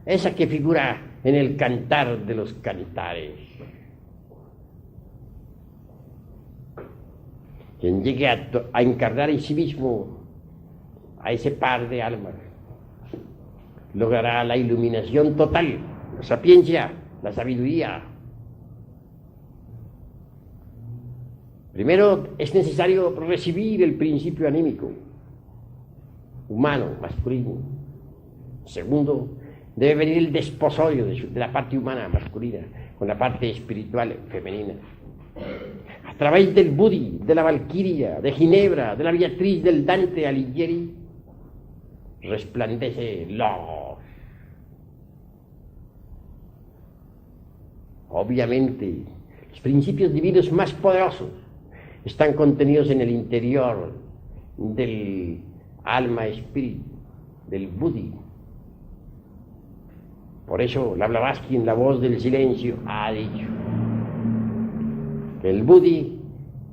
esa que figura en el Cantar de los Cantares. Quien llegue a encarnar en sí mismo a ese par de almas logrará la iluminación total, la sapiencia, la sabiduría. Primero es necesario recibir el principio anímico, humano, masculino. Segundo, debe venir el desposorio de la parte humana, masculina, con la parte espiritual, femenina. A través del Budi, de la Valquiria, de Ginebra, de la Beatriz, del Dante Alighieri, resplandece Logos. Obviamente, los principios divinos más poderosos están contenidos en el interior del alma espíritu, del Budi. Por eso la Blavatsky, en La Voz del Silencio, ha dicho que el Budi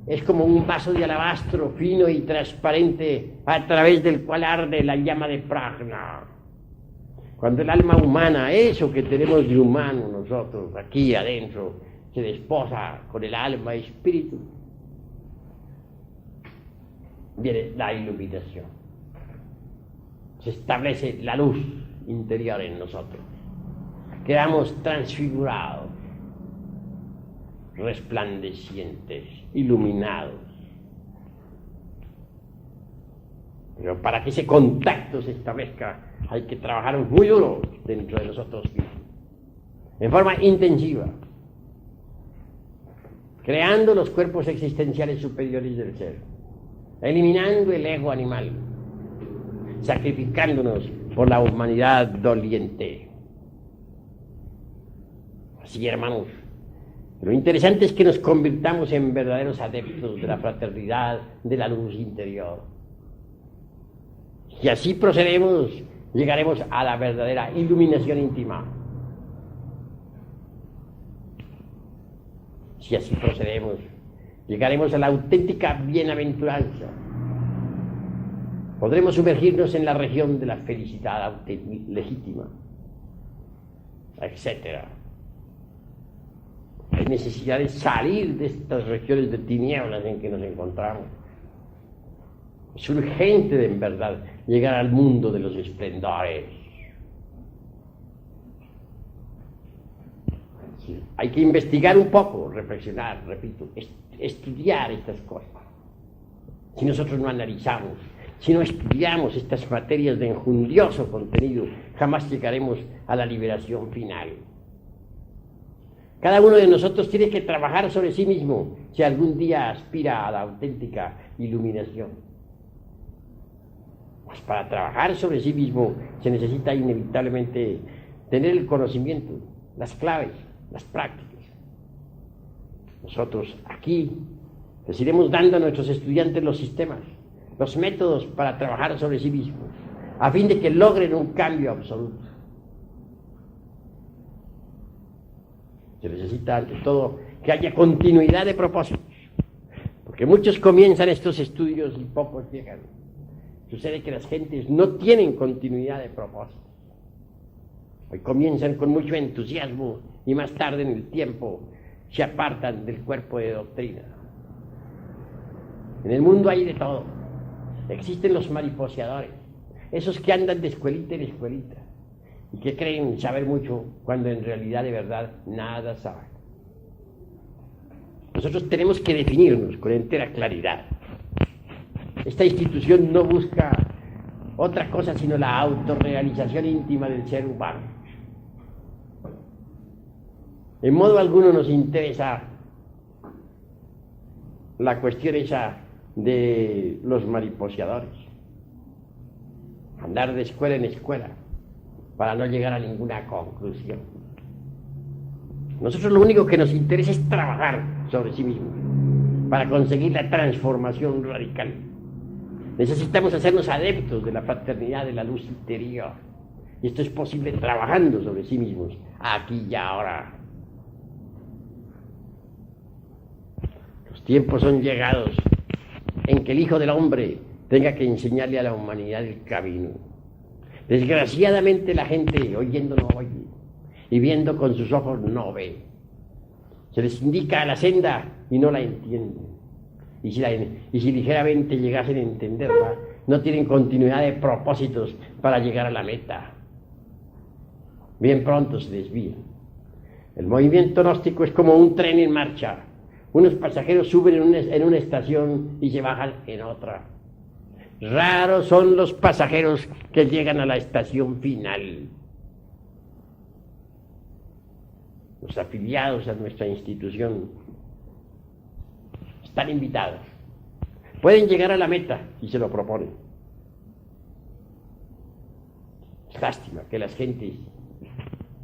es como un vaso de alabastro fino y transparente a través del cual arde la llama de Prajna. Cuando el alma humana, eso que tenemos de humano nosotros aquí adentro, se desposa con el alma espíritu, viene la iluminación. Se establece la luz interior en nosotros. Quedamos transfigurados, resplandecientes, iluminados. Pero para que ese contacto se establezca hay que trabajar muy duro dentro de nosotros mismos, en forma intensiva, creando los cuerpos existenciales superiores del ser, eliminando el ego animal, sacrificándonos por la humanidad doliente. Así, hermanos, lo interesante es que nos convirtamos en verdaderos adeptos de la fraternidad, de la luz interior. Si así procedemos, llegaremos a la verdadera iluminación íntima. Si así procedemos, llegaremos a la auténtica bienaventuranza. Podremos sumergirnos en la región de la felicidad legítima, etc. Hay necesidad de salir de estas regiones de tinieblas en que nos encontramos. Es urgente, en verdad, llegar al mundo de los esplendores. Sí. Hay que investigar un poco, reflexionar, repito, estudiar estas cosas. Si nosotros no analizamos, si no estudiamos estas materias de enjundioso contenido, jamás llegaremos a la liberación final. Cada uno de nosotros tiene que trabajar sobre sí mismo si algún día aspira a la auténtica iluminación. Pues para trabajar sobre sí mismo se necesita inevitablemente tener el conocimiento, las claves, las prácticas. Nosotros aquí les iremos dando a nuestros estudiantes los sistemas, los métodos para trabajar sobre sí mismos, a fin de que logren un cambio absoluto. Se necesita, ante todo, que haya continuidad de propósitos, porque muchos comienzan estos estudios y pocos llegan. Sucede que las gentes no tienen continuidad de propósitos. Hoy comienzan con mucho entusiasmo y más tarde en el tiempo se apartan del cuerpo de doctrina. En el mundo hay de todo. Existen los mariposeadores, esos que andan de escuelita en escuelita y que creen saber mucho cuando en realidad de verdad nada saben. Nosotros tenemos que definirnos con entera claridad. Esta institución no busca otra cosa sino la autorrealización íntima del ser humano. En modo alguno nos interesa la cuestión esa de los mariposeadores, andar de escuela en escuela para no llegar a ninguna conclusión. Nosotros lo único que nos interesa es trabajar sobre sí mismos para conseguir la transformación radical. Necesitamos hacernos adeptos de la fraternidad de la luz interior, y esto es posible trabajando sobre sí mismos, aquí y ahora. Los tiempos son llegados en que el Hijo del Hombre tenga que enseñarle a la humanidad el camino. Desgraciadamente la gente oyendo no oye y viendo con sus ojos no ve. Se les indica la senda y no la entienden. Y si ligeramente llegasen a entenderla, no tienen continuidad de propósitos para llegar a la meta. Bien pronto se desvían. El movimiento gnóstico es como un tren en marcha. Unos pasajeros suben en una estación y se bajan en otra. Raros son los pasajeros que llegan a la estación final. Los afiliados a nuestra institución están invitados. Pueden llegar a la meta si se lo proponen. Es lástima que las gentes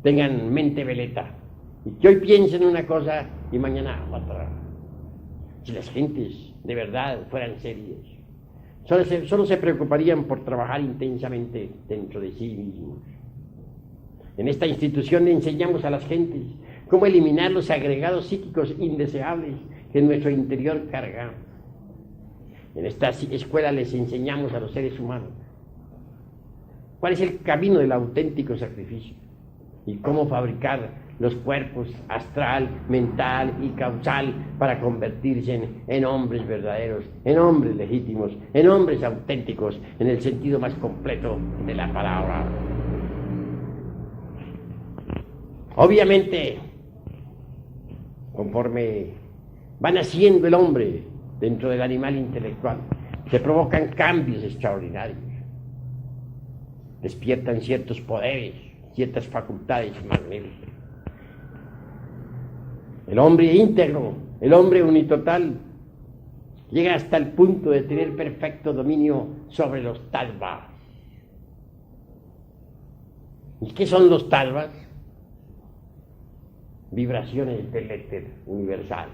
tengan mente veleta y que hoy piensen una cosa y mañana otra. Si las gentes de verdad fueran serias, solo se preocuparían por trabajar intensamente dentro de sí mismos. En esta institución le enseñamos a las gentes cómo eliminar los agregados psíquicos indeseables que en nuestro interior cargamos. En esta escuela les enseñamos a los seres humanos cuál es el camino del auténtico sacrificio y cómo fabricar los cuerpos astral, mental y causal para convertirse en hombres verdaderos, en hombres legítimos, en hombres auténticos, en el sentido más completo de la palabra. Obviamente, conforme va naciendo el hombre dentro del animal intelectual, se provocan cambios extraordinarios, despiertan ciertos poderes, ciertas facultades magníficas. El hombre íntegro, el hombre unitotal, llega hasta el punto de tener perfecto dominio sobre los tattvas. ¿Y qué son los tattvas? Vibraciones del éter universal.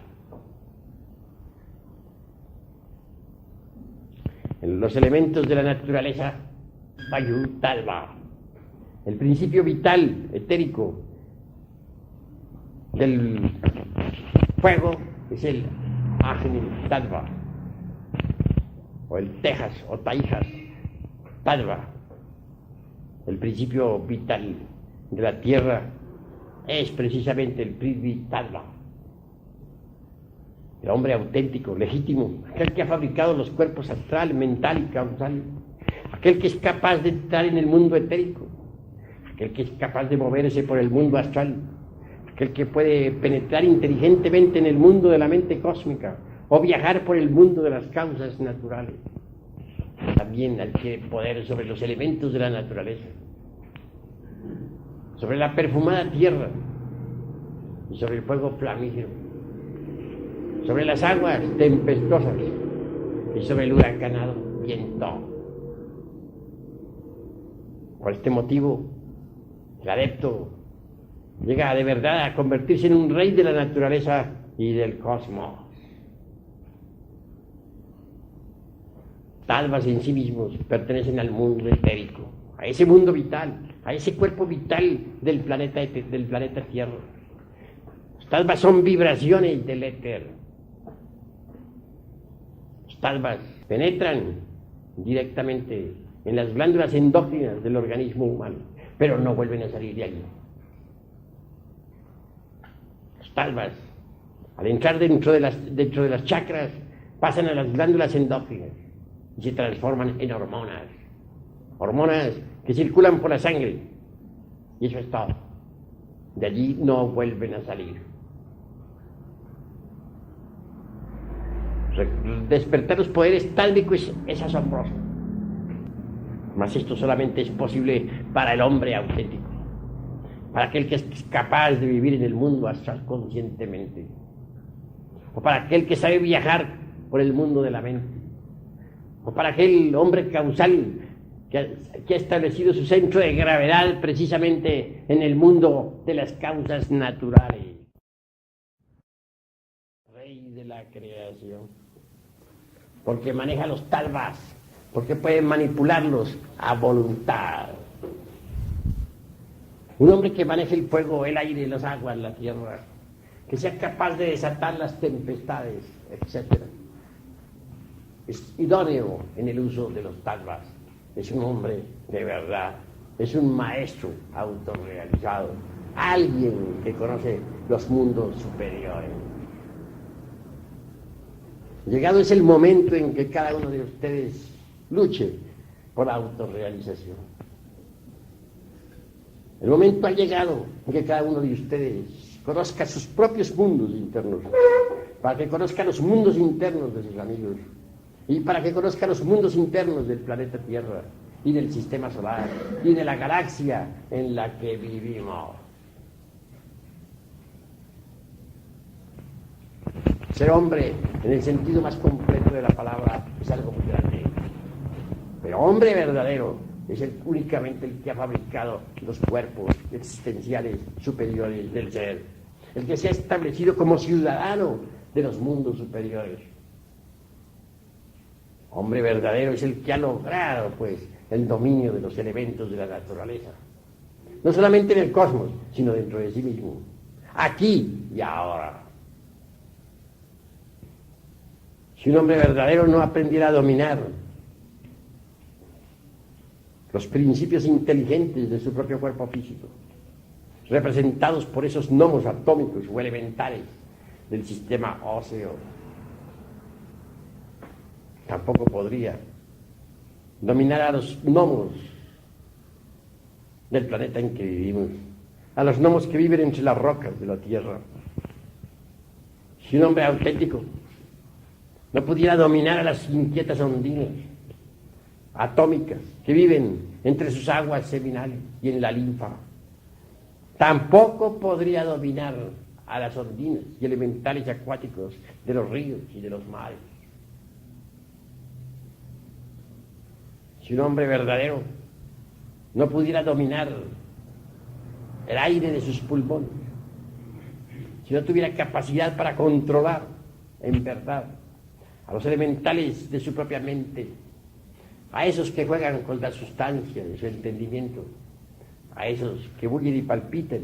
En los elementos de la naturaleza, Vayu Tattva, el principio vital, etérico, del fuego es el Agni Tattva, o el Tejas o Taijas Tattva. El principio vital de la tierra es precisamente el Prithvi Tattva. El hombre auténtico, legítimo, aquel que ha fabricado los cuerpos astral, mental y causal, aquel que es capaz de entrar en el mundo etérico, aquel que es capaz de moverse por el mundo astral, aquel que puede penetrar inteligentemente en el mundo de la mente cósmica o viajar por el mundo de las causas naturales. También adquiere poder sobre los elementos de la naturaleza, sobre la perfumada tierra y sobre el fuego flamígero, sobre las aguas tempestuosas y sobre el huracanado viento. Por este motivo, el adepto llega de verdad a convertirse en un rey de la naturaleza y del cosmos. Tattvas en sí mismos pertenecen al mundo etérico, a ese mundo vital, a ese cuerpo vital del planeta Tierra. Los tattvas son vibraciones del éter. Los tattvas penetran directamente en las glándulas endócrinas del organismo humano, pero no vuelven a salir de allí. Los tattvas, al entrar dentro de las chakras, pasan a las glándulas endócrinas y se transforman en hormonas que circulan por la sangre, y eso es todo. De allí no vuelven a salir. Despertar los poderes tálmicos es asombroso, mas esto solamente es posible para el hombre auténtico, para aquel que es capaz de vivir en el mundo astral conscientemente, o para aquel que sabe viajar por el mundo de la mente, o para aquel hombre causal que ha establecido su centro de gravedad precisamente en el mundo de las causas naturales. Rey de la creación, porque maneja los tattvas, porque puede manipularlos a voluntad. Un hombre que maneje el fuego, el aire, las aguas, la tierra, que sea capaz de desatar las tempestades, etc. Es idóneo en el uso de los tattvas. Es un hombre de verdad, es un maestro autorrealizado, alguien que conoce los mundos superiores. Llegado es el momento en que cada uno de ustedes luche por la autorrealización. El momento ha llegado en que cada uno de ustedes conozca sus propios mundos internos, para que conozca los mundos internos de sus amigos, y para que conozca los mundos internos del planeta Tierra, y del sistema solar, y de la galaxia en la que vivimos. Ser hombre, en el sentido más completo de la palabra, es algo muy grande. Pero hombre verdadero es únicamente el que ha fabricado los cuerpos existenciales superiores del ser, el que se ha establecido como ciudadano de los mundos superiores. Hombre verdadero es el que ha logrado, pues, el dominio de los elementos de la naturaleza, no solamente en el cosmos, sino dentro de sí mismo, aquí y ahora. Si un hombre verdadero no aprendiera a dominar los principios inteligentes de su propio cuerpo físico, representados por esos gnomos atómicos o elementales del sistema óseo, tampoco podría dominar a los gnomos del planeta en que vivimos, a los gnomos que viven entre las rocas de la tierra. Si un hombre auténtico no pudiera dominar a las inquietas ondinas atómicas que viven entre sus aguas seminales y en la linfa, tampoco podría dominar a las ondinas y elementales acuáticos de los ríos y de los mares. Si un hombre verdadero no pudiera dominar el aire de sus pulmones, si no tuviera capacidad para controlar en verdad a los elementales de su propia mente, a esos que juegan con la sustancia de su entendimiento, a esos que bullen y palpitan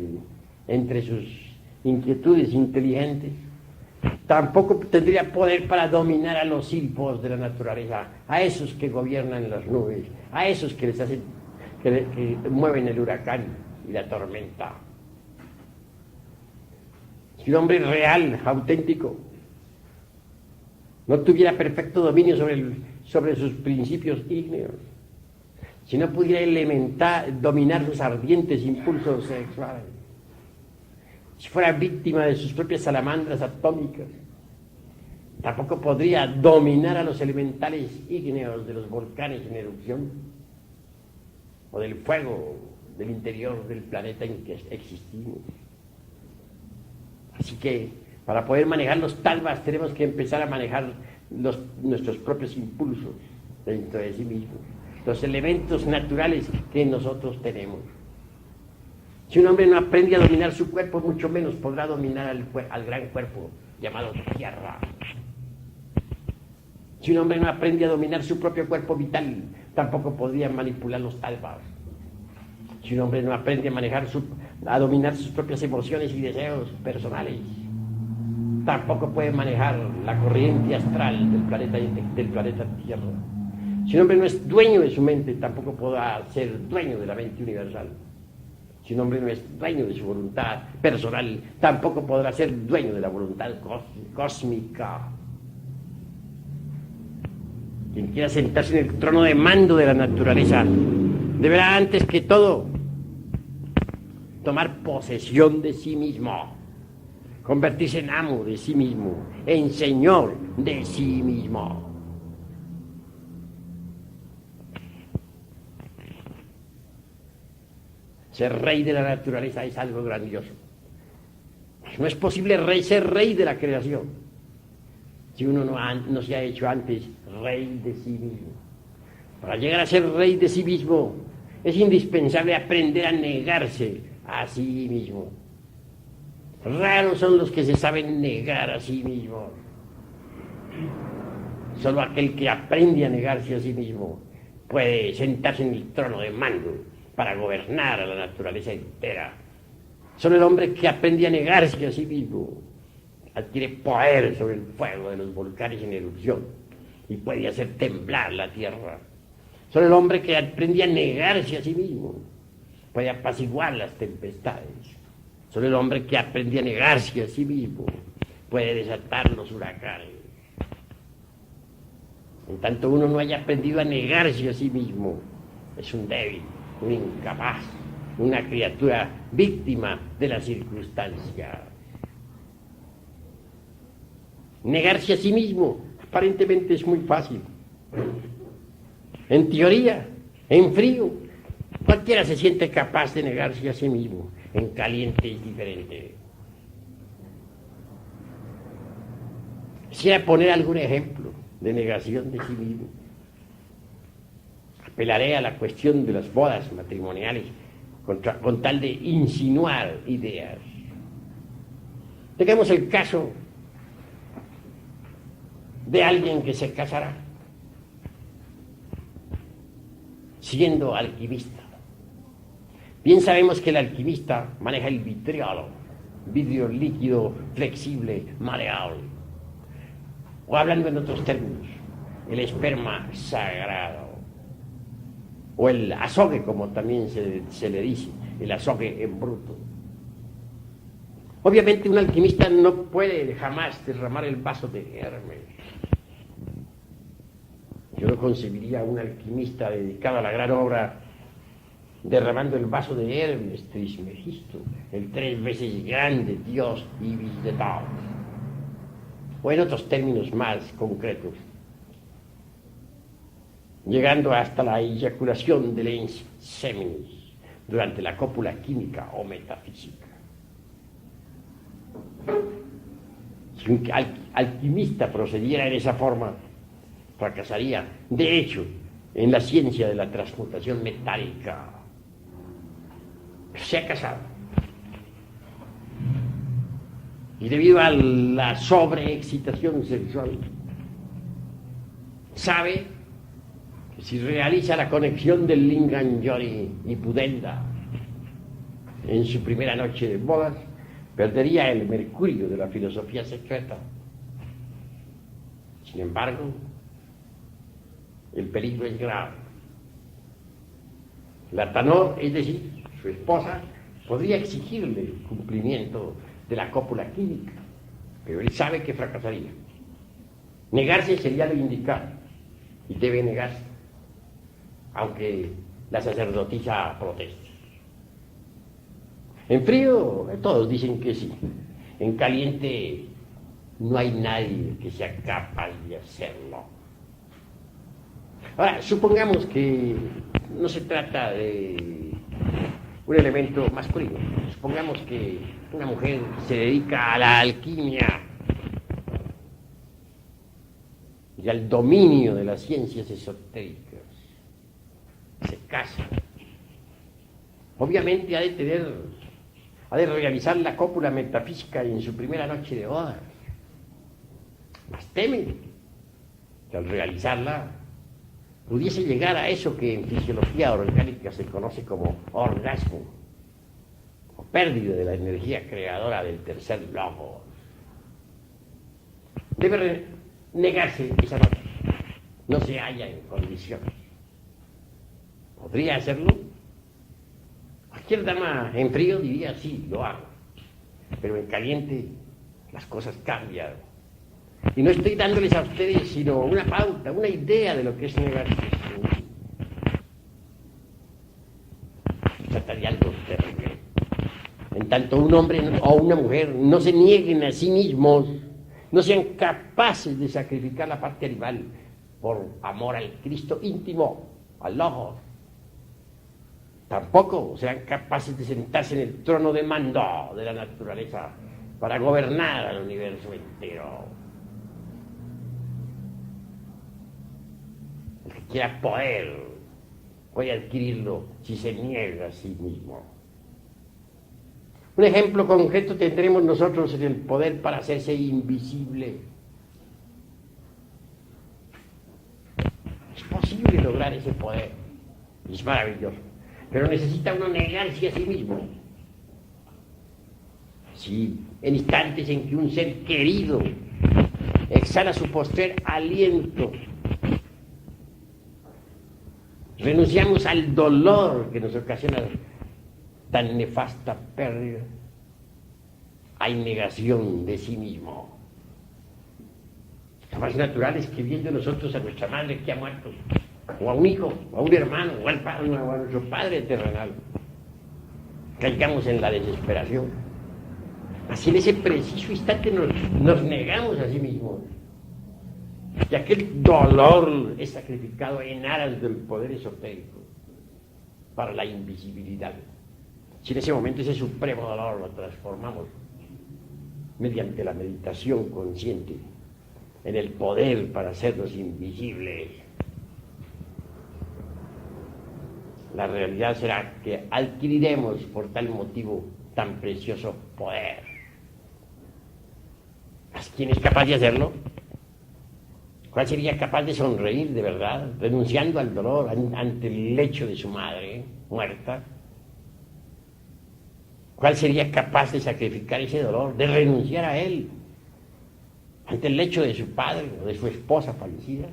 entre sus inquietudes inteligentes, tampoco tendría poder para dominar a los silfos de la naturaleza, a esos que gobiernan las nubes, a esos que les hacen, que mueven el huracán y la tormenta. Si un hombre real, auténtico, no tuviera perfecto dominio sobre sus principios ígneos, si no pudiera dominar sus ardientes impulsos sexuales, si fuera víctima de sus propias salamandras atómicas, tampoco podría dominar a los elementales ígneos de los volcanes en erupción o del fuego del interior del planeta en que existimos. Así que para poder manejar los talvas tenemos que empezar a manejar nuestros propios impulsos dentro de sí mismos, los elementos naturales que nosotros tenemos. Si un hombre no aprende a dominar su cuerpo, mucho menos podrá dominar al gran cuerpo llamado Tierra. Si un hombre no aprende a dominar su propio cuerpo vital, tampoco podría manipular los talvas. Si un hombre no aprende a dominar sus propias emociones y deseos personales, tampoco puede manejar la corriente astral del planeta Tierra. Si un hombre no es dueño de su mente, tampoco podrá ser dueño de la mente universal. Si un hombre no es dueño de su voluntad personal, tampoco podrá ser dueño de la voluntad cósmica. Quien quiera sentarse en el trono de mando de la naturaleza, deberá antes que todo tomar posesión de sí mismo, convertirse en amo de sí mismo, en señor de sí mismo. Ser rey de la naturaleza es algo grandioso. No es posible ser rey de la creación si uno no se ha hecho antes rey de sí mismo. Para llegar a ser rey de sí mismo es indispensable aprender a negarse a sí mismo. Raros son los que se saben negar a sí mismos. Solo aquel que aprende a negarse a sí mismo puede sentarse en el trono de mando para gobernar a la naturaleza entera. Solo el hombre que aprende a negarse a sí mismo adquiere poder sobre el fuego de los volcanes en erupción y puede hacer temblar la tierra. Solo el hombre que aprende a negarse a sí mismo puede apaciguar las tempestades. Solo el hombre que aprende a negarse a sí mismo puede desatar los huracanes. En tanto uno no haya aprendido a negarse a sí mismo, es un débil, un incapaz, una criatura víctima de la circunstancia. Negarse a sí mismo aparentemente es muy fácil. En teoría, en frío, cualquiera se siente capaz de negarse a sí mismo. En caliente es diferente. Quisiera poner algún ejemplo de negación de sí mismo. Apelaré a la cuestión de las bodas matrimoniales con tal de insinuar ideas. Tengamos el caso de alguien que se casará siendo alquimista. Bien sabemos que el alquimista maneja el vitriolo, vidrio líquido, flexible, maleable. O hablando en otros términos, el esperma sagrado. O el azogue, como también se le dice, el azogue en bruto. Obviamente un alquimista no puede jamás derramar el vaso de Hermes. Yo no concebiría a un alquimista dedicado a la gran obra derramando el vaso de Hermes Trismegisto, el 3 veces grande dios Ibis de Taos. o en otros términos más concretos, llegando hasta la eyaculación del ens seminis durante la cópula química o metafísica. Si un alquimista procediera en esa forma, fracasaría. De hecho, en la ciencia de la transmutación metálica, se ha casado. Y debido a la sobreexcitación sexual, sabe que si realiza la conexión del Lingam Yoni y Pudenda en su primera noche de bodas, perdería el mercurio de la filosofía secreta. Sin embargo, el peligro es grave. La Tanor, es decir, su esposa, podría exigirle el cumplimiento de la cópula química, pero él sabe que fracasaría. Negarse sería lo indicado, y debe negarse, aunque la sacerdotisa proteste. En frío, todos dicen que sí. En caliente, no hay nadie que sea capaz de hacerlo. Ahora, supongamos que no se trata de un elemento masculino. Supongamos que una mujer se dedica a la alquimia y al dominio de las ciencias esotéricas. Se casa. Obviamente ha de realizar la cópula metafísica en su primera noche de bodas. Mas teme que al realizarla pudiese llegar a eso que en fisiología orgánica se conoce como orgasmo, o pérdida de la energía creadora del tercer logos. Debe negarse esa noche. No se halla en condiciones. ¿Podría hacerlo? Cualquier dama en frío diría, sí, lo hago. Pero en caliente las cosas cambian. Y no estoy dándoles a ustedes sino una pauta, una idea de lo que es negarse. Trataría algo terrible. En tanto un hombre o una mujer no se nieguen a sí mismos, no sean capaces de sacrificar la parte animal por amor al Cristo íntimo, al Logos, tampoco sean capaces de sentarse en el trono de mando de la naturaleza para gobernar al universo entero. El que quiera poder puede adquirirlo si se niega a sí mismo. Un ejemplo concreto tendremos nosotros en el poder para hacerse invisible. Es posible lograr ese poder, es maravilloso, pero necesita uno negarse a sí mismo. Sí, en instantes en que un ser querido exhala su postrer aliento, renunciamos al dolor que nos ocasiona tan nefasta pérdida. Hay negación de sí mismo. Lo más natural es que viendo nosotros a nuestra madre que ha muerto, o a un hijo, o a un hermano, o a nuestro padre terrenal, caigamos en la desesperación. Así en ese preciso instante nos negamos a sí mismos. Y aquel dolor es sacrificado en aras del poder esotérico para la invisibilidad. Si en ese momento ese supremo dolor lo transformamos mediante la meditación consciente en el poder para hacernos invisibles, la realidad será que adquiriremos por tal motivo tan precioso poder. ¿Quién es capaz de hacerlo? ¿Cuál sería capaz de sonreír de verdad, renunciando al dolor ante el lecho de su madre muerta? ¿Cuál sería capaz de sacrificar ese dolor, de renunciar a él ante el lecho de su padre o de su esposa fallecida?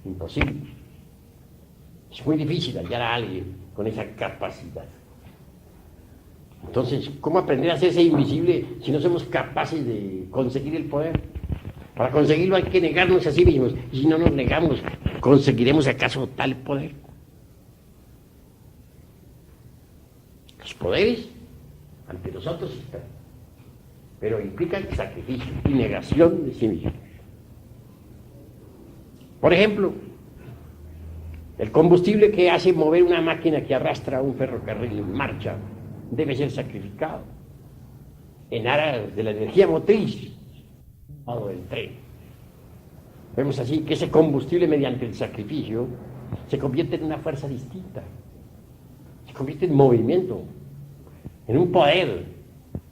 Imposible. Es muy difícil hallar a alguien con esa capacidad. Entonces, ¿cómo aprender a hacerse invisible si no somos capaces de conseguir el poder? Para conseguirlo hay que negarnos a sí mismos. Y si no nos negamos, ¿conseguiremos acaso tal poder? Los poderes ante nosotros están. pero implica sacrificio y negación de sí mismo. Por ejemplo, el combustible que hace mover una máquina que arrastra un ferrocarril en marcha debe ser sacrificado en aras de la energía motriz o del tren. Vemos así que ese combustible, mediante el sacrificio, se convierte en una fuerza distinta, se convierte en movimiento, en un poder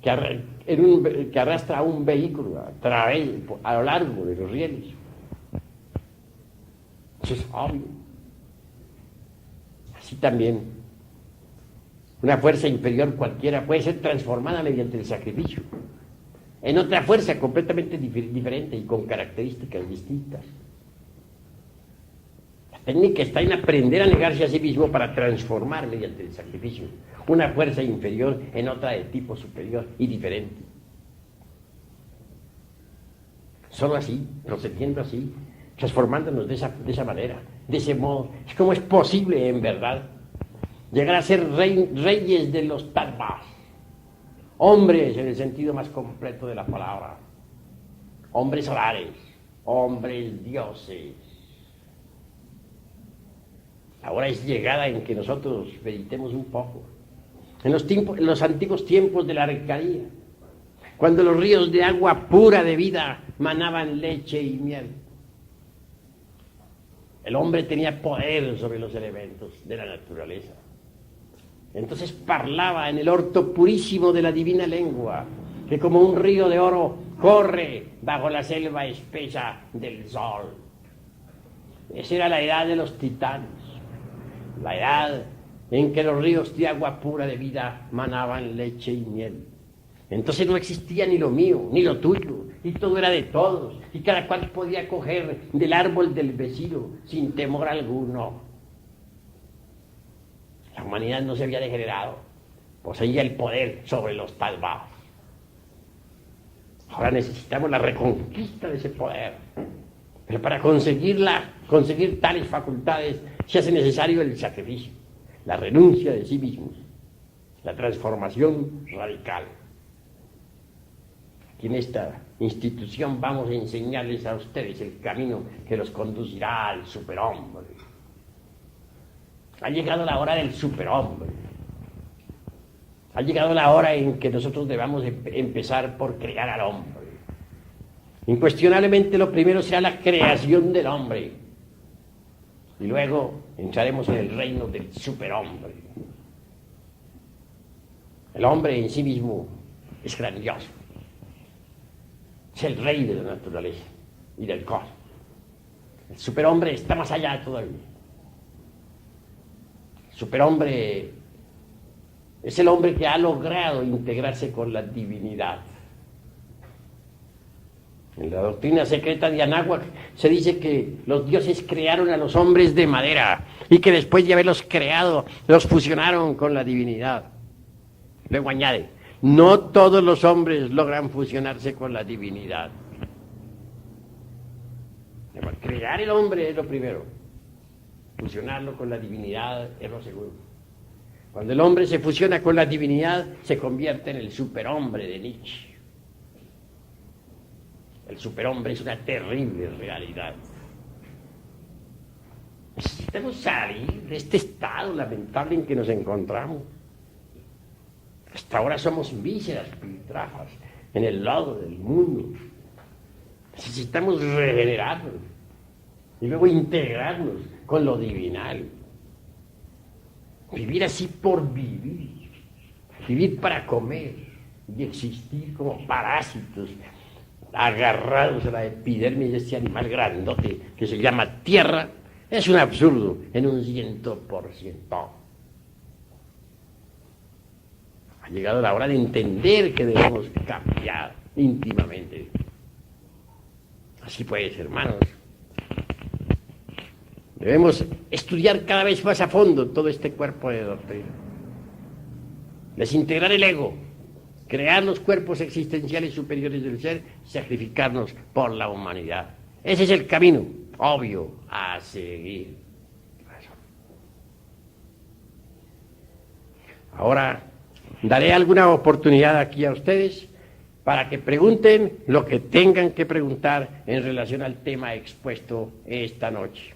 que arrastra a un vehículo a lo largo de los rieles. Eso es obvio. Así también, una fuerza inferior cualquiera puede ser transformada mediante el sacrificio en otra fuerza completamente diferente y con características distintas. La técnica está en aprender a negarse a sí mismo para transformar mediante el sacrificio una fuerza inferior en otra de tipo superior y diferente. Solo así, procediendo así, transformándonos de esa manera, de ese modo, es como es posible en verdad llegar a ser reyes de los Tattvas, hombres en el sentido más completo de la palabra, hombres solares, hombres dioses. Ahora es llegada en que nosotros meditemos un poco. En los antiguos tiempos de la Arcadia, cuando los ríos de agua pura de vida manaban leche y miel, el hombre tenía poder sobre los elementos de la naturaleza. Entonces parlaba en el orto purísimo de la divina lengua, que como un río de oro corre bajo la selva espesa del sol. Esa era la edad de los titanes, la edad en que los ríos de agua pura de vida manaban leche y miel. Entonces no existía ni lo mío, ni lo tuyo, y todo era de todos, y cada cual podía coger del árbol del vecino sin temor alguno. La humanidad no se había degenerado, poseía el poder sobre los Tattvas. Ahora necesitamos la reconquista de ese poder, pero para conseguir tales facultades se hace necesario el sacrificio, la renuncia de sí mismos, la transformación radical. Aquí en esta institución vamos a enseñarles a ustedes el camino que los conducirá al superhombre. Ha llegado la hora del superhombre. Ha llegado la hora en que nosotros debamos empezar por crear al hombre. Incuestionablemente lo primero será la creación del hombre. Y luego entraremos en el reino del superhombre. El hombre en sí mismo es grandioso. Es el rey de la naturaleza y del cosmos. El superhombre está más allá todavía. El superhombre es el hombre que ha logrado integrarse con la divinidad. En la doctrina secreta de Anáhuac se dice que los dioses crearon a los hombres de madera y que después de haberlos creado, los fusionaron con la divinidad. Luego añade, no todos los hombres logran fusionarse con la divinidad. Crear el hombre es lo primero, fusionarlo con la divinidad es lo segundo. Cuando el hombre se fusiona con la divinidad, se convierte en el superhombre de Nietzsche. El superhombre es una terrible realidad. Necesitamos salir de este estado lamentable en que nos encontramos. Hasta ahora somos míseras piltrafas en el lodo del mundo. Necesitamos regenerarnos y luego integrarnos con lo divinal. Vivir así por vivir. Vivir para comer y existir como parásitos agarrados a la epidermis de este animal grandote que se llama tierra, es un absurdo en un 100%. Ha llegado la hora de entender que debemos cambiar íntimamente. Así pues, hermanos, debemos estudiar cada vez más a fondo todo este cuerpo de doctrina. Desintegrar el ego, crear los cuerpos existenciales superiores del ser, sacrificarnos por la humanidad. Ese es el camino obvio a seguir. Ahora daré alguna oportunidad aquí a ustedes para que pregunten lo que tengan que preguntar en relación al tema expuesto esta noche.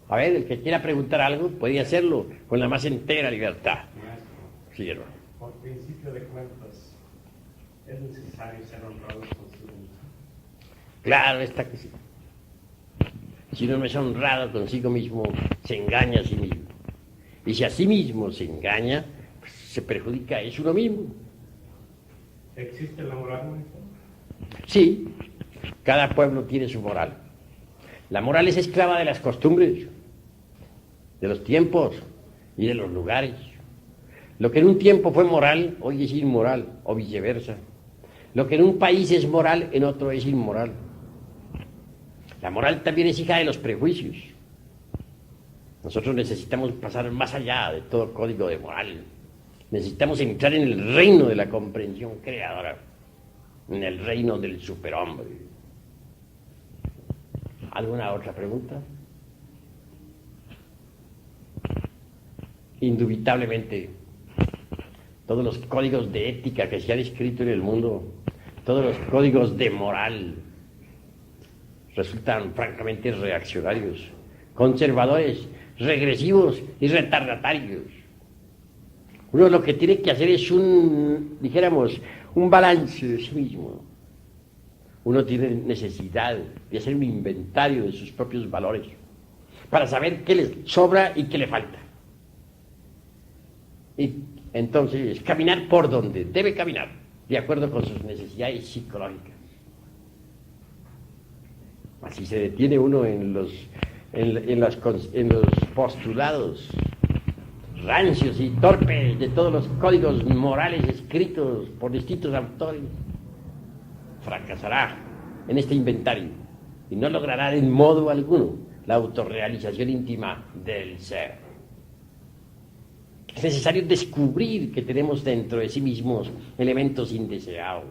A ver, el que quiera preguntar algo puede hacerlo con la más entera libertad. Sí, hermano. Por principio de cuentas, ¿es necesario ser honrados consigo mismo? Claro está que sí. Si uno no es honrado consigo mismo, se engaña a sí mismo. Y si a sí mismo se engaña, pues se perjudica es uno mismo. ¿Existe la moral, maestro? Sí, cada pueblo tiene su moral. La moral es esclava de las costumbres, de los tiempos y de los lugares. Lo que en un tiempo fue moral, hoy es inmoral, o viceversa. Lo que en un país es moral, en otro es inmoral. La moral también es hija de los prejuicios. Nosotros necesitamos pasar más allá de todo código de moral. Necesitamos entrar en el reino de la comprensión creadora, en el reino del superhombre. ¿Alguna otra pregunta? Indubitablemente, todos los códigos de ética que se han escrito en el mundo, todos los códigos de moral, resultan francamente reaccionarios, conservadores, regresivos y retardatarios. Uno lo que tiene que hacer es un balance de sí mismo. Uno tiene necesidad de hacer un inventario de sus propios valores para saber qué le sobra y qué le falta. Y entonces caminar por donde debe caminar, de acuerdo con sus necesidades psicológicas. Así se detiene uno en los postulados rancios y torpes de todos los códigos morales escritos por distintos autores. Fracasará en este inventario y no logrará en modo alguno la autorrealización íntima del ser. Es necesario descubrir que tenemos dentro de sí mismos elementos indeseados.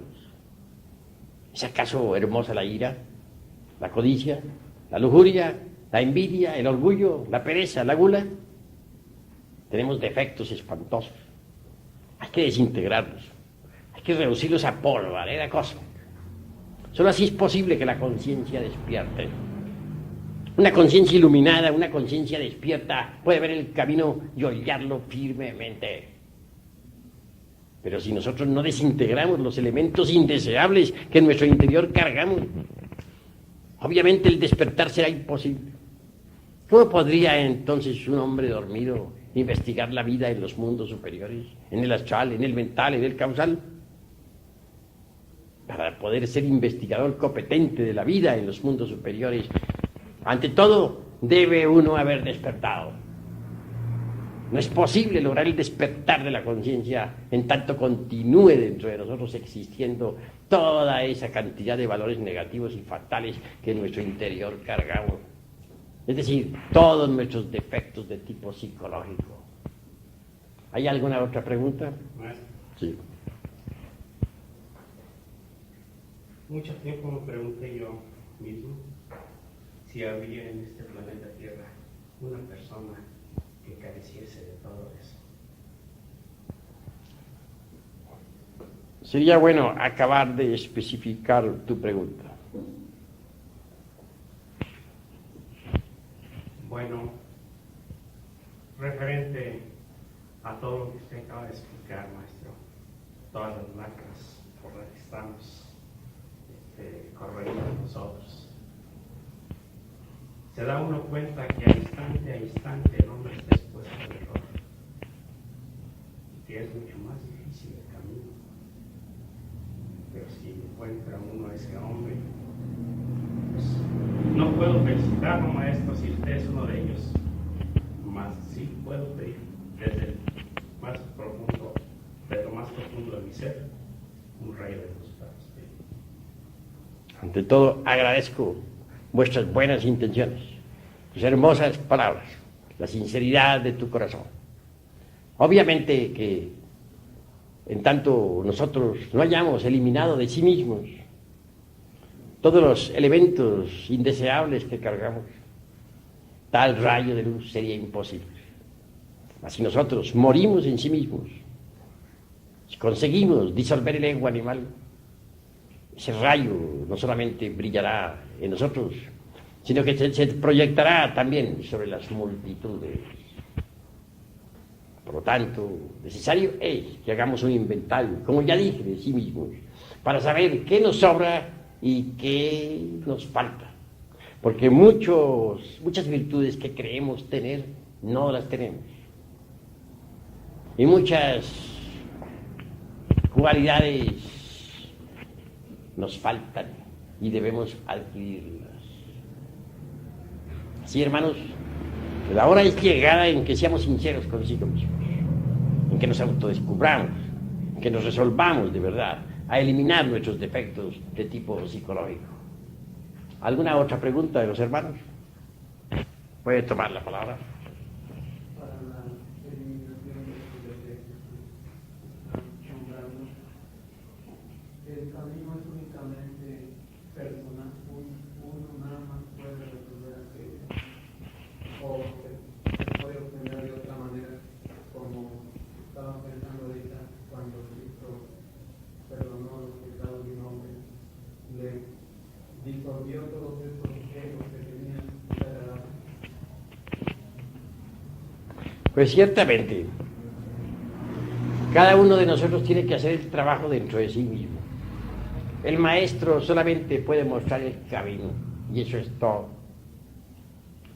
¿Es acaso hermosa la ira, la codicia, la lujuria, la envidia, el orgullo, la pereza, la gula? Tenemos defectos espantosos. Hay que desintegrarlos. Hay que reducirlos a polvareda cósmica. Solo así es posible que la conciencia despierte. Una conciencia iluminada, una conciencia despierta, puede ver el camino y hollarlo firmemente. Pero si nosotros no desintegramos los elementos indeseables que en nuestro interior cargamos, obviamente el despertar será imposible. ¿Cómo podría entonces un hombre dormido investigar la vida en los mundos superiores, en el astral, en el mental, en el causal? Para poder ser investigador competente de la vida en los mundos superiores, ante todo, debe uno haber despertado. No es posible lograr el despertar de la conciencia en tanto continúe dentro de nosotros existiendo toda esa cantidad de valores negativos y fatales que en nuestro interior cargamos. Es decir, todos nuestros defectos de tipo psicológico. ¿Hay alguna otra pregunta? Sí. Mucho tiempo me pregunté yo mismo si había en este planeta Tierra una persona que careciese de todo eso. Sería bueno acabar de especificar tu pregunta. Bueno, referente a todo lo que usted acaba de explicar, maestro, todas las lacras por las que estamos corriendo nosotros. Se da uno cuenta que a instante el hombre está expuesto al error y que es mucho más difícil el camino. Pero si encuentra uno a ese hombre, pues no puedo felicitarlo, maestro, si usted es uno de ellos, mas sí puedo pedir desde el más profundo, de lo más profundo de mi ser, un rayo de luz para usted. Ante todo, agradezco vuestras buenas intenciones, tus hermosas palabras, la sinceridad de tu corazón. Obviamente que en tanto nosotros no hayamos eliminado de sí mismos todos los elementos indeseables que cargamos, tal rayo de luz sería imposible. Así nosotros morimos en sí mismos. Si conseguimos disolver el ego animal, ese rayo no solamente brillará en nosotros, sino que se proyectará también sobre las multitudes. Por lo tanto, necesario es que hagamos un inventario, como ya dije, de sí mismos, para saber qué nos sobra y qué nos falta. Porque muchas virtudes que creemos tener, no las tenemos. Y muchas cualidades nos faltan y debemos adquirirlas. Así, hermanos, la hora es llegada en que seamos sinceros consigo mismos, en que nos autodescubramos, en que nos resolvamos de verdad a eliminar nuestros defectos de tipo psicológico. ¿Alguna otra pregunta de los hermanos? Puede tomar la palabra. Para la eliminación de los defectos nombrados, el camino es únicamente personal, uno nada más puede resolver aquello, o se puede obtener de otra manera, como estaba pensando ahorita cuando Cristo perdonó los pecados de un hombre, le disolvió todos estos egos que tenían degradados. Pues ciertamente, cada uno de nosotros tiene que hacer el trabajo dentro de sí mismo. El maestro solamente puede mostrar el camino, y eso es todo.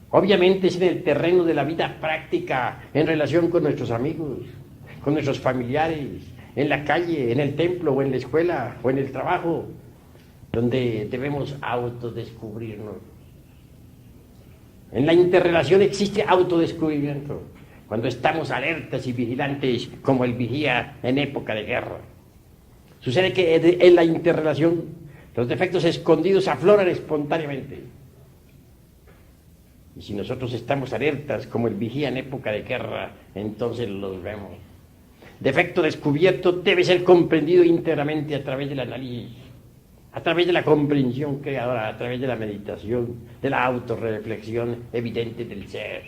Obviamente es en el terreno de la vida práctica, en relación con nuestros amigos, con nuestros familiares, en la calle, en el templo, o en la escuela, o en el trabajo, donde debemos autodescubrirnos. En la interrelación existe autodescubrimiento, cuando estamos alertas y vigilantes como el vigía en época de guerra. Sucede que en la interrelación los defectos escondidos afloran espontáneamente. Y si nosotros estamos alertas como el vigía en época de guerra, entonces los vemos. Defecto descubierto debe ser comprendido íntegramente a través del análisis, a través de la comprensión creadora, a través de la meditación, de la autorreflexión evidente del ser.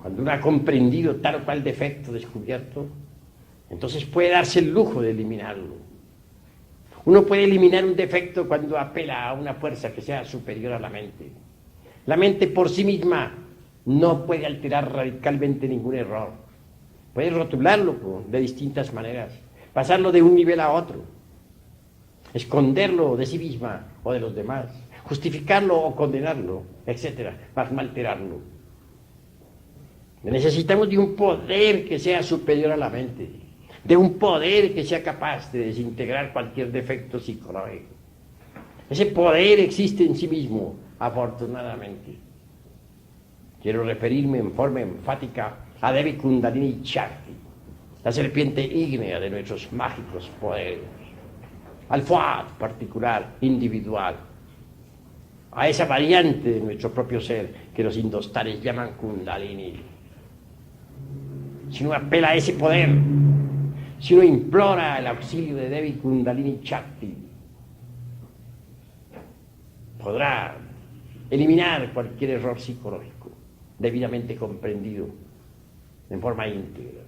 Cuando uno ha comprendido tal o cual defecto descubierto, entonces puede darse el lujo de eliminarlo. Uno puede eliminar un defecto cuando apela a una fuerza que sea superior a la mente. La mente por sí misma no puede alterar radicalmente ningún error. Puede rotularlo de distintas maneras, pasarlo de un nivel a otro, esconderlo de sí misma o de los demás, justificarlo o condenarlo, etc., para no alterarlo. Necesitamos de un poder que sea superior a la mente, de un poder que sea capaz de desintegrar cualquier defecto psicológico. Ese poder existe en sí mismo, afortunadamente. Quiero referirme en forma enfática a Devi Kundalini Shakti, la serpiente ígnea de nuestros mágicos poderes, al Fuat particular, individual, a esa variante de nuestro propio ser que los indostanes llaman Kundalini. Si uno apela a ese poder, si uno implora el auxilio de Devi Kundalini Shakti, podrá eliminar cualquier error psicológico debidamente comprendido en forma íntegra.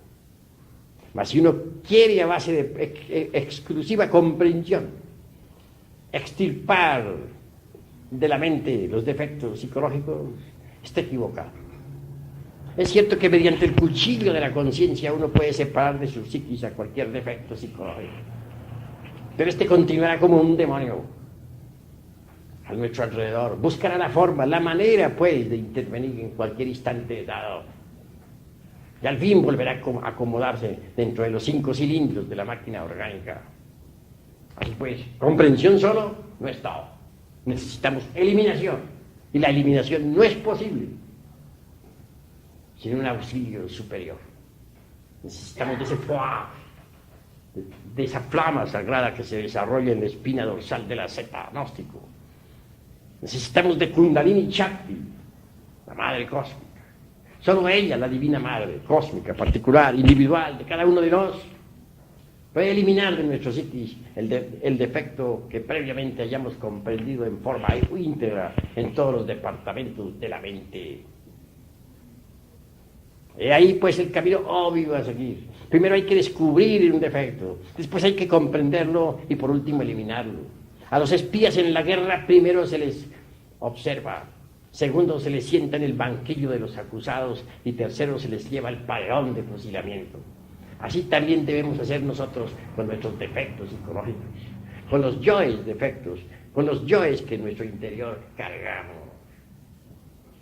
Mas si uno quiere a base de exclusiva comprensión extirpar de la mente los defectos psicológicos, está equivocado. Es cierto que mediante el cuchillo de la conciencia uno puede separar de su psiquis a cualquier defecto psicológico, pero este continuará como un demonio a nuestro alrededor, buscará la forma, la manera pues de intervenir en cualquier instante dado, y al fin volverá a acomodarse dentro de los 5 cilindros de la máquina orgánica. Así pues, comprensión solo no es todo, necesitamos eliminación, y la eliminación no es posible sin un auxilio superior. Necesitamos de ese fuego, de esa flama sagrada que se desarrolla en la espina dorsal de la zeta gnóstico. Necesitamos de Kundalini Shakti, la madre cósmica. Solo ella, la divina madre cósmica, particular, individual, de cada uno de nosotros, puede eliminar de nuestro psiquis el defecto que previamente hayamos comprendido en forma íntegra en todos los departamentos de la mente. Y ahí pues el camino obvio a seguir. Primero hay que descubrir un defecto, después hay que comprenderlo y por último eliminarlo. A los espías en la guerra primero se les observa, segundo se les sienta en el banquillo de los acusados y tercero se les lleva al paredón de fusilamiento. Así también debemos hacer nosotros con nuestros defectos psicológicos, con los yoes defectos, con los yoes que en nuestro interior cargamos.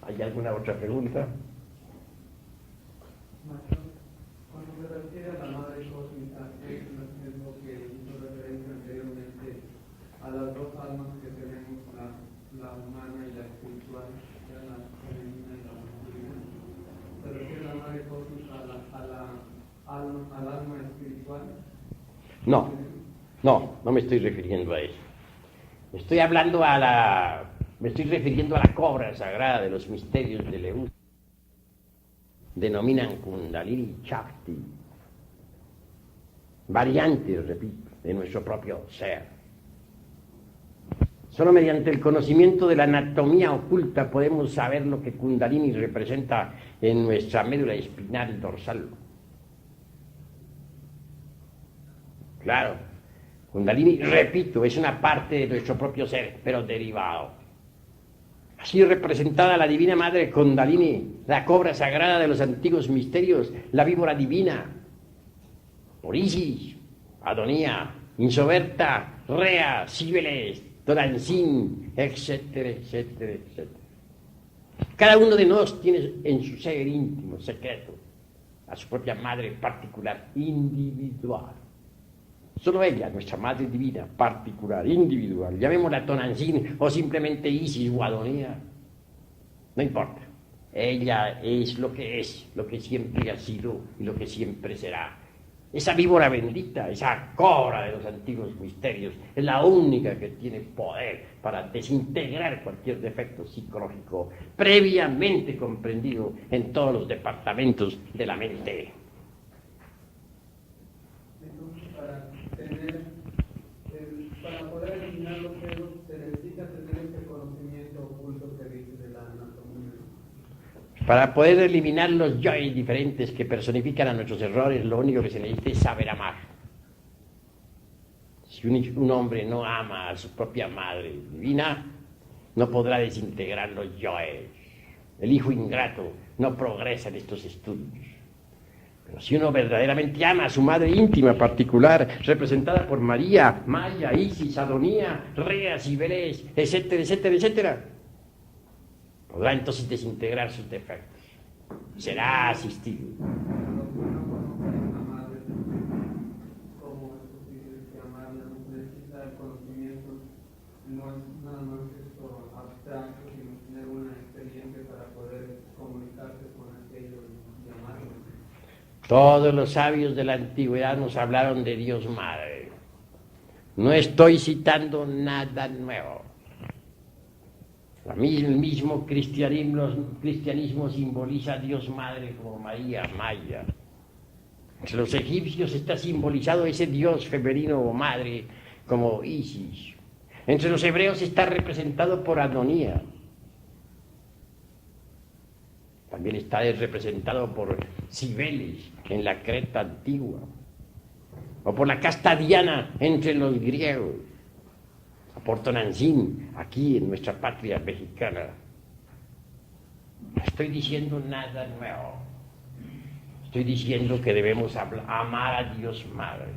¿Hay alguna otra pregunta? Cuando se refiere a la madre cósmica, es lo que hizo referencia anteriormente a las dos almas que tenemos, la humana y la espiritual, ya la femenina y la masculina. ¿Se refiere a la madre cósmica al alma espiritual? No me estoy refiriendo a eso. Me estoy refiriendo a la cobra sagrada de los misterios de León. Denominan Kundalini Shakti, variantes, repito, de nuestro propio ser. Solo mediante el conocimiento de la anatomía oculta podemos saber lo que Kundalini representa en nuestra médula espinal dorsal. Claro, Kundalini, repito, es una parte de nuestro propio ser, pero derivado. Así representada la Divina Madre Kundalini, la cobra sagrada de los antiguos misterios, la víbora divina, por Isis, Adonía, Insoberta, Rea, Cibeles, Tonantzin, etcétera, etcétera, etcétera. Cada uno de nosotros tiene en su ser íntimo, secreto, a su propia madre particular, individual. Solo ella, nuestra Madre Divina, particular, individual, llamémosla Tonantzin o simplemente Isis o Adonía, no importa. Ella es, lo que siempre ha sido y lo que siempre será. Esa víbora bendita, esa cobra de los antiguos misterios, es la única que tiene poder para desintegrar cualquier defecto psicológico previamente comprendido en todos los departamentos de la mente. Para poder eliminar los celos se necesita tener este conocimiento oculto que dice de la anatomía. Para poder eliminar los yoes diferentes que personifican a nuestros errores, lo único que se necesita es saber amar. Si un hombre no ama a su propia madre divina, no podrá desintegrar los yoes. El hijo ingrato no progresa en estos estudios. Pero si uno verdaderamente ama a su madre íntima particular, representada por María, Maya, Isis, Adonía, Rea, Cibeles, etcétera, etcétera, etcétera, podrá entonces desintegrar sus defectos. Será asistido. ¿Cómo es posible que amarla no necesita el conocimiento? No es nada más esto abstracto, sino tener una experiencia para poder comunicarse con aquello y amarlo. Todos los sabios de la antigüedad nos hablaron de Dios Madre. No estoy citando nada nuevo. El mismo cristianismo simboliza a Dios Madre como María, Maya. Entre los egipcios está simbolizado ese Dios femenino o madre como Isis. Entre los hebreos está representado por Adonía. También está representado por Cibeles en la Creta antigua, o por la casta Diana entre los griegos, o por Tonantzin aquí en nuestra patria mexicana. No estoy diciendo nada nuevo. Estoy diciendo que debemos amar a Dios Madre.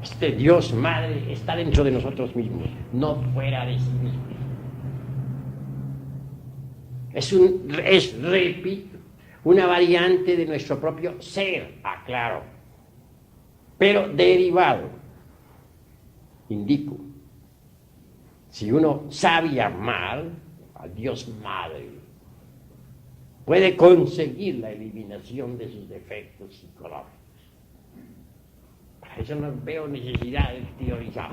Este Dios Madre está dentro de nosotros mismos, no fuera de sí mismos. Repito, una variante de nuestro propio ser, aclaro, pero derivado. Indico, si uno sabe amar a Dios Madre, puede conseguir la eliminación de sus defectos psicológicos. Para eso no veo necesidad de teorizar.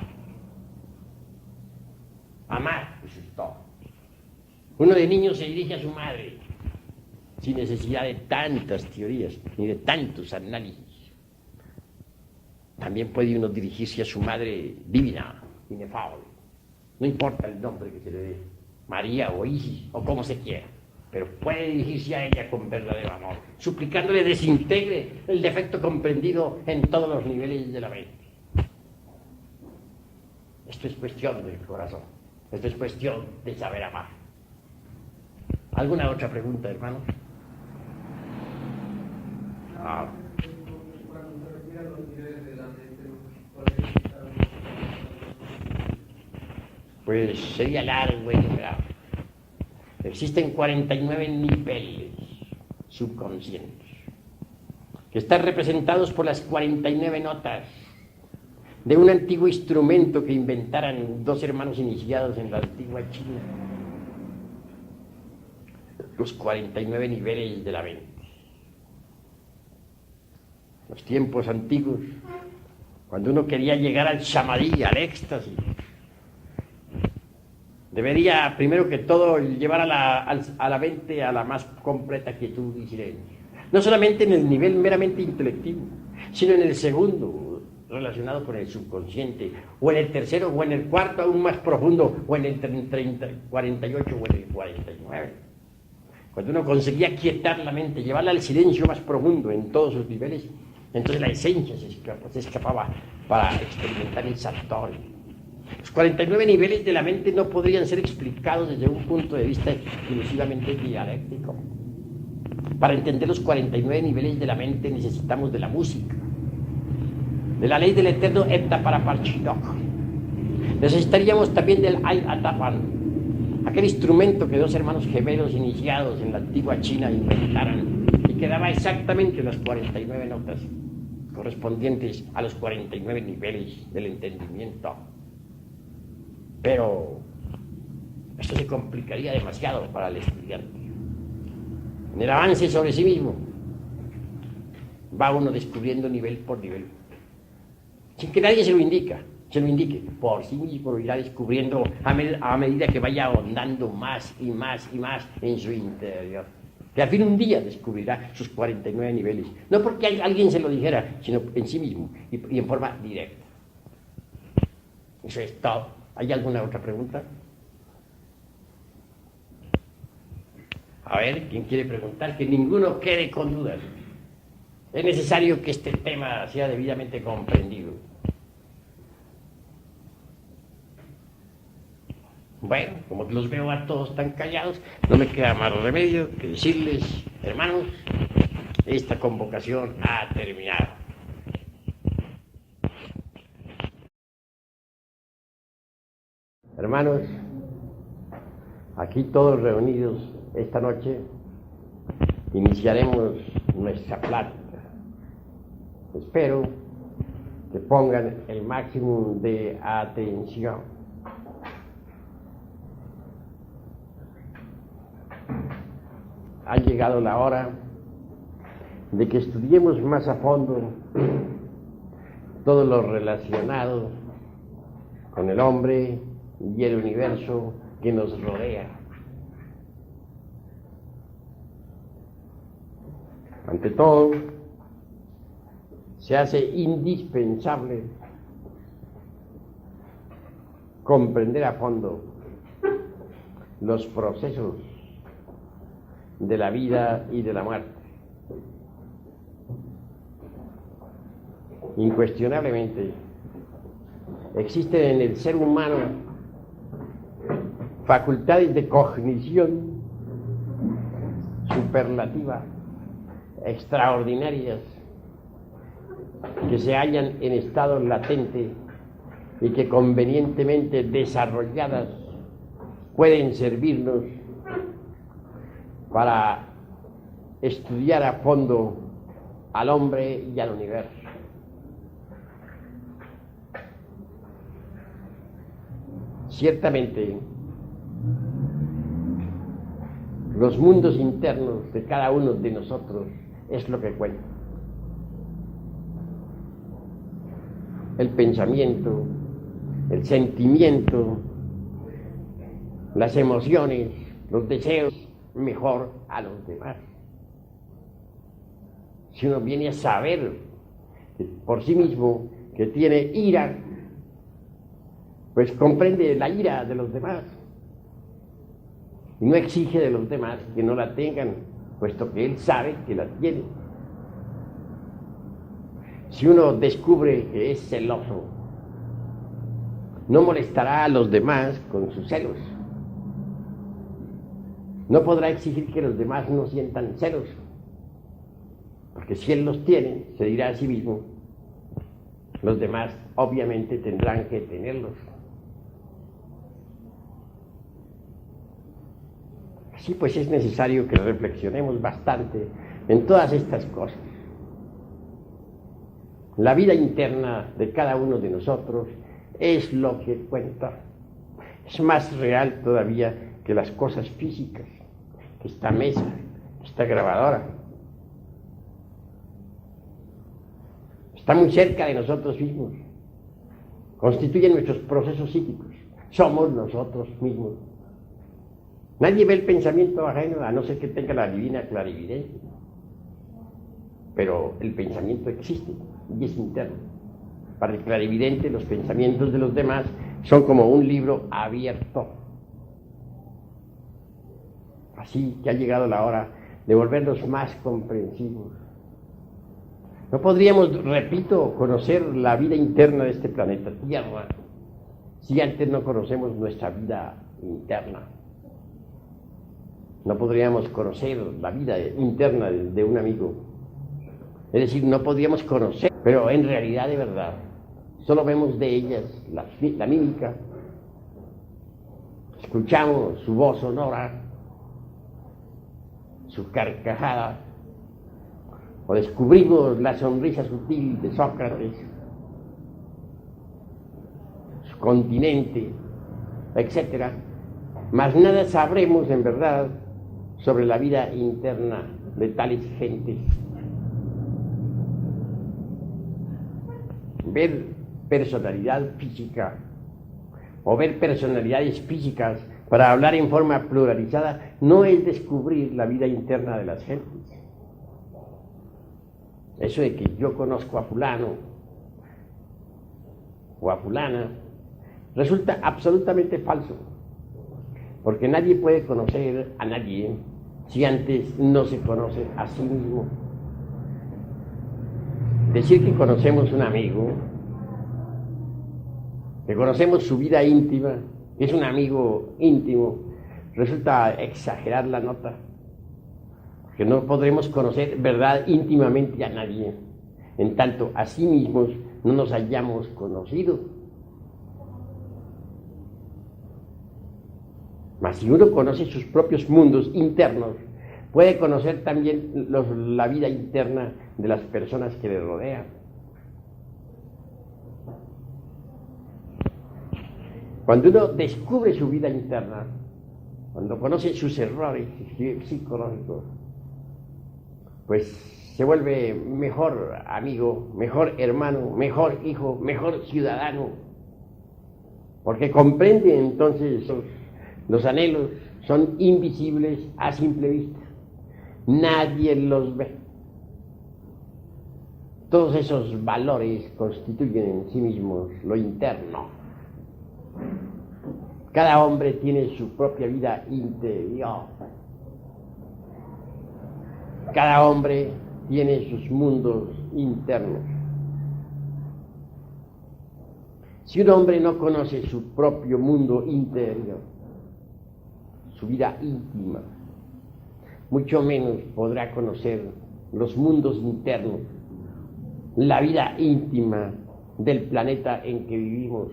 Amar, eso es todo. Uno de niño se dirige a su madre sin necesidad de tantas teorías ni de tantos análisis. También puede uno dirigirse a su madre divina, inefable. No importa el nombre que se le dé, María o Isis o como se quiera, pero puede dirigirse a ella con verdadero amor, suplicándole desintegre el defecto comprendido en todos los niveles de la mente. Esto es cuestión del corazón, esto es cuestión de saber amar. ¿Alguna otra pregunta, hermanos? Cuando se refiere a los niveles de la mente, ¿cuál es el Pues sería largo y grave. Existen 49 niveles subconscientes que están representados por las 49 notas de un antiguo instrumento que inventaran dos hermanos iniciados en la antigua China. Los 49 niveles de la mente. Los tiempos antiguos, cuando uno quería llegar al samadhi, al éxtasis, debería, primero que todo, llevar a la mente a la más completa quietud y silencio. No solamente en el nivel meramente intelectivo, sino en el segundo, relacionado con el subconsciente, o en el tercero, o en el cuarto, aún más profundo, o en el 48, o en el 49. Cuando uno conseguía quietar la mente, llevarla al silencio más profundo en todos sus niveles, entonces la esencia se escapaba para experimentar el satori. Los 49 niveles de la mente no podrían ser explicados desde un punto de vista exclusivamente dialéctico. Para entender los 49 niveles de la mente necesitamos de la música, de la ley del eterno Epta Paraparchidok. Necesitaríamos también del Ay Atapan, aquel instrumento que dos hermanos gemelos iniciados en la antigua China inventaron y que daba exactamente las 49 notas correspondientes a los 49 niveles del entendimiento. Pero esto se complicaría demasiado para el estudiante. En el avance sobre sí mismo va uno descubriendo nivel por nivel, sin que nadie se lo indique, por sí mismo lo irá descubriendo a medida que vaya ahondando más y más y más en su interior. Que al fin un día descubrirá sus 49 niveles, no porque alguien se lo dijera, sino en sí mismo y en forma directa. Eso es todo. ¿Hay alguna otra pregunta? A ver, ¿quién quiere preguntar? Que ninguno quede con dudas. Es necesario que este tema sea debidamente comprendido. Bueno, como los veo a todos tan callados, no me queda más remedio que decirles, hermanos, esta convocación ha terminado. Hermanos, aquí todos reunidos esta noche, iniciaremos nuestra plática. Espero que pongan el máximo de atención. Ha llegado la hora de que estudiemos más a fondo todo lo relacionado con el hombre y el universo que nos rodea. Ante todo, se hace indispensable comprender a fondo los procesos de la vida y de la muerte. Incuestionablemente, existen en el ser humano facultades de cognición superlativa, extraordinarias, que se hallan en estado latente y que convenientemente desarrolladas pueden servirnos para estudiar a fondo al hombre y al universo. Ciertamente, los mundos internos de cada uno de nosotros es lo que cuenta. El pensamiento, el sentimiento, las emociones, los deseos, mejor a los demás. Si uno viene a saber por sí mismo que tiene ira, pues comprende la ira de los demás y no exige de los demás que no la tengan, puesto que él sabe que la tiene. Si uno descubre que es celoso, no molestará a los demás con sus celos. No podrá exigir que los demás no sientan celos, porque si él los tiene, se dirá a sí mismo, los demás obviamente tendrán que tenerlos. Así pues es necesario que reflexionemos bastante en todas estas cosas. La vida interna de cada uno de nosotros es lo que cuenta. Es más real todavía que las cosas físicas, que esta mesa, que esta grabadora. Está muy cerca de nosotros mismos. Constituyen nuestros procesos psíquicos. Somos nosotros mismos. Nadie ve el pensamiento ajeno, a no ser que tenga la divina clarividencia. Pero el pensamiento existe y es interno. Para el clarividente, los pensamientos de los demás son como un libro abierto. Así que ha llegado la hora de volvernos más comprensivos. No podríamos, repito, conocer la vida interna de este planeta Tierra si antes no conocemos nuestra vida interna. No podríamos conocer la vida interna de un amigo. Es decir, no podríamos conocer, pero en realidad de verdad, solo vemos de ellas la mímica, escuchamos su voz sonora, su carcajada, o descubrimos la sonrisa sutil de Sócrates, su continente, etc. Mas nada sabremos en verdad sobre la vida interna de tales gentes. Ver personalidad física o ver personalidades físicas para hablar en forma pluralizada no es descubrir la vida interna de las gentes. Eso de que yo conozco a fulano o a fulana resulta absolutamente falso, porque nadie puede conocer a nadie si antes no se conoce a sí mismo. Decir que conocemos un amigo, que conocemos su vida íntima, que es un amigo íntimo, resulta exagerar la nota, porque no podremos conocer verdad íntimamente a nadie, en tanto a sí mismos no nos hayamos conocido. Mas si uno conoce sus propios mundos internos, puede conocer también la vida interna de las personas que le rodean. Cuando uno descubre su vida interna, cuando conoce sus errores psicológicos, pues se vuelve mejor amigo, mejor hermano, mejor hijo, mejor ciudadano, porque comprende entonces los anhelos son invisibles a simple vista. Nadie los ve. Todos esos valores constituyen en sí mismos lo interno. Cada hombre tiene su propia vida interior. Cada hombre tiene sus mundos internos. Si un hombre no conoce su propio mundo interior, su vida íntima, mucho menos podrá conocer los mundos internos, la vida íntima del planeta en que vivimos.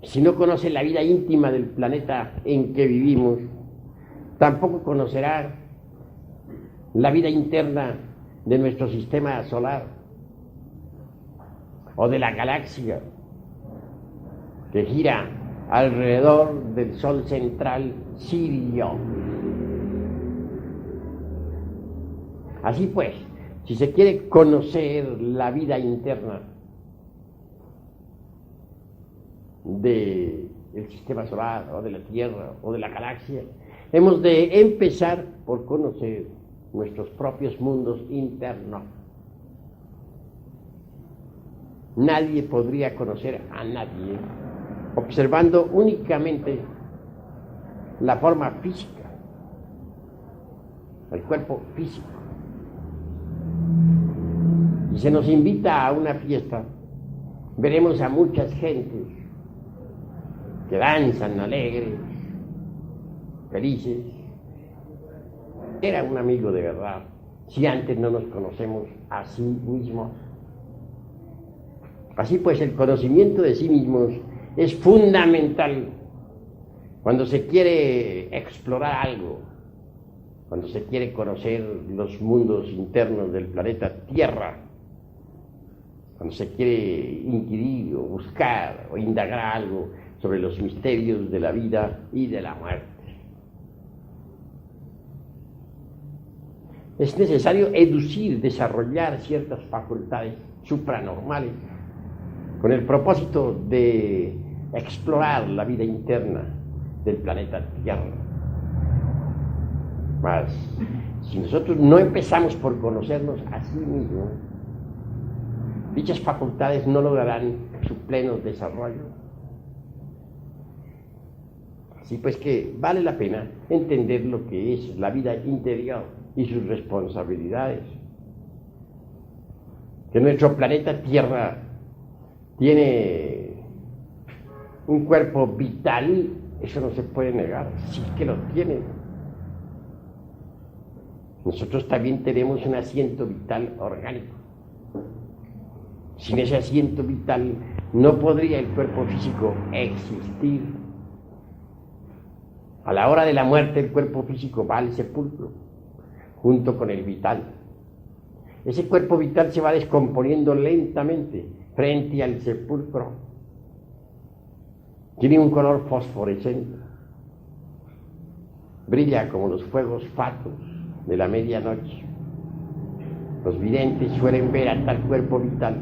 Si no conoce la vida íntima del planeta en que vivimos, tampoco conocerá la vida interna de nuestro sistema solar o de la galaxia que gira alrededor del Sol central Sirio. Así pues, si se quiere conocer la vida interna del sistema solar o de la Tierra o de la galaxia, hemos de empezar por conocer nuestros propios mundos internos. Nadie podría conocer a nadie observando únicamente la forma física, el cuerpo físico. Si se nos invita a una fiesta, veremos a muchas gentes que danzan alegres, felices. Era un amigo de verdad, si antes no nos conocemos a sí mismos. Así pues, el conocimiento de sí mismos es fundamental cuando se quiere explorar algo, cuando se quiere conocer los mundos internos del planeta Tierra, cuando se quiere inquirir o buscar o indagar algo sobre los misterios de la vida y de la muerte. Es necesario educir, desarrollar ciertas facultades supranormales con el propósito de explorar la vida interna del planeta Tierra. Mas, si nosotros no empezamos por conocernos a sí mismos, dichas facultades no lograrán su pleno desarrollo. Así pues que vale la pena entender lo que es la vida interior y sus responsabilidades. Que nuestro planeta Tierra tiene un cuerpo vital, eso no se puede negar, sí que lo tiene. Nosotros también tenemos un asiento vital orgánico. Sin ese asiento vital no podría el cuerpo físico existir. A la hora de la muerte el cuerpo físico va al sepulcro, junto con el vital. Ese cuerpo vital se va descomponiendo lentamente frente al sepulcro. Tiene un color fosforescente. Brilla como los fuegos fatuos de la medianoche. Los videntes suelen ver a tal cuerpo vital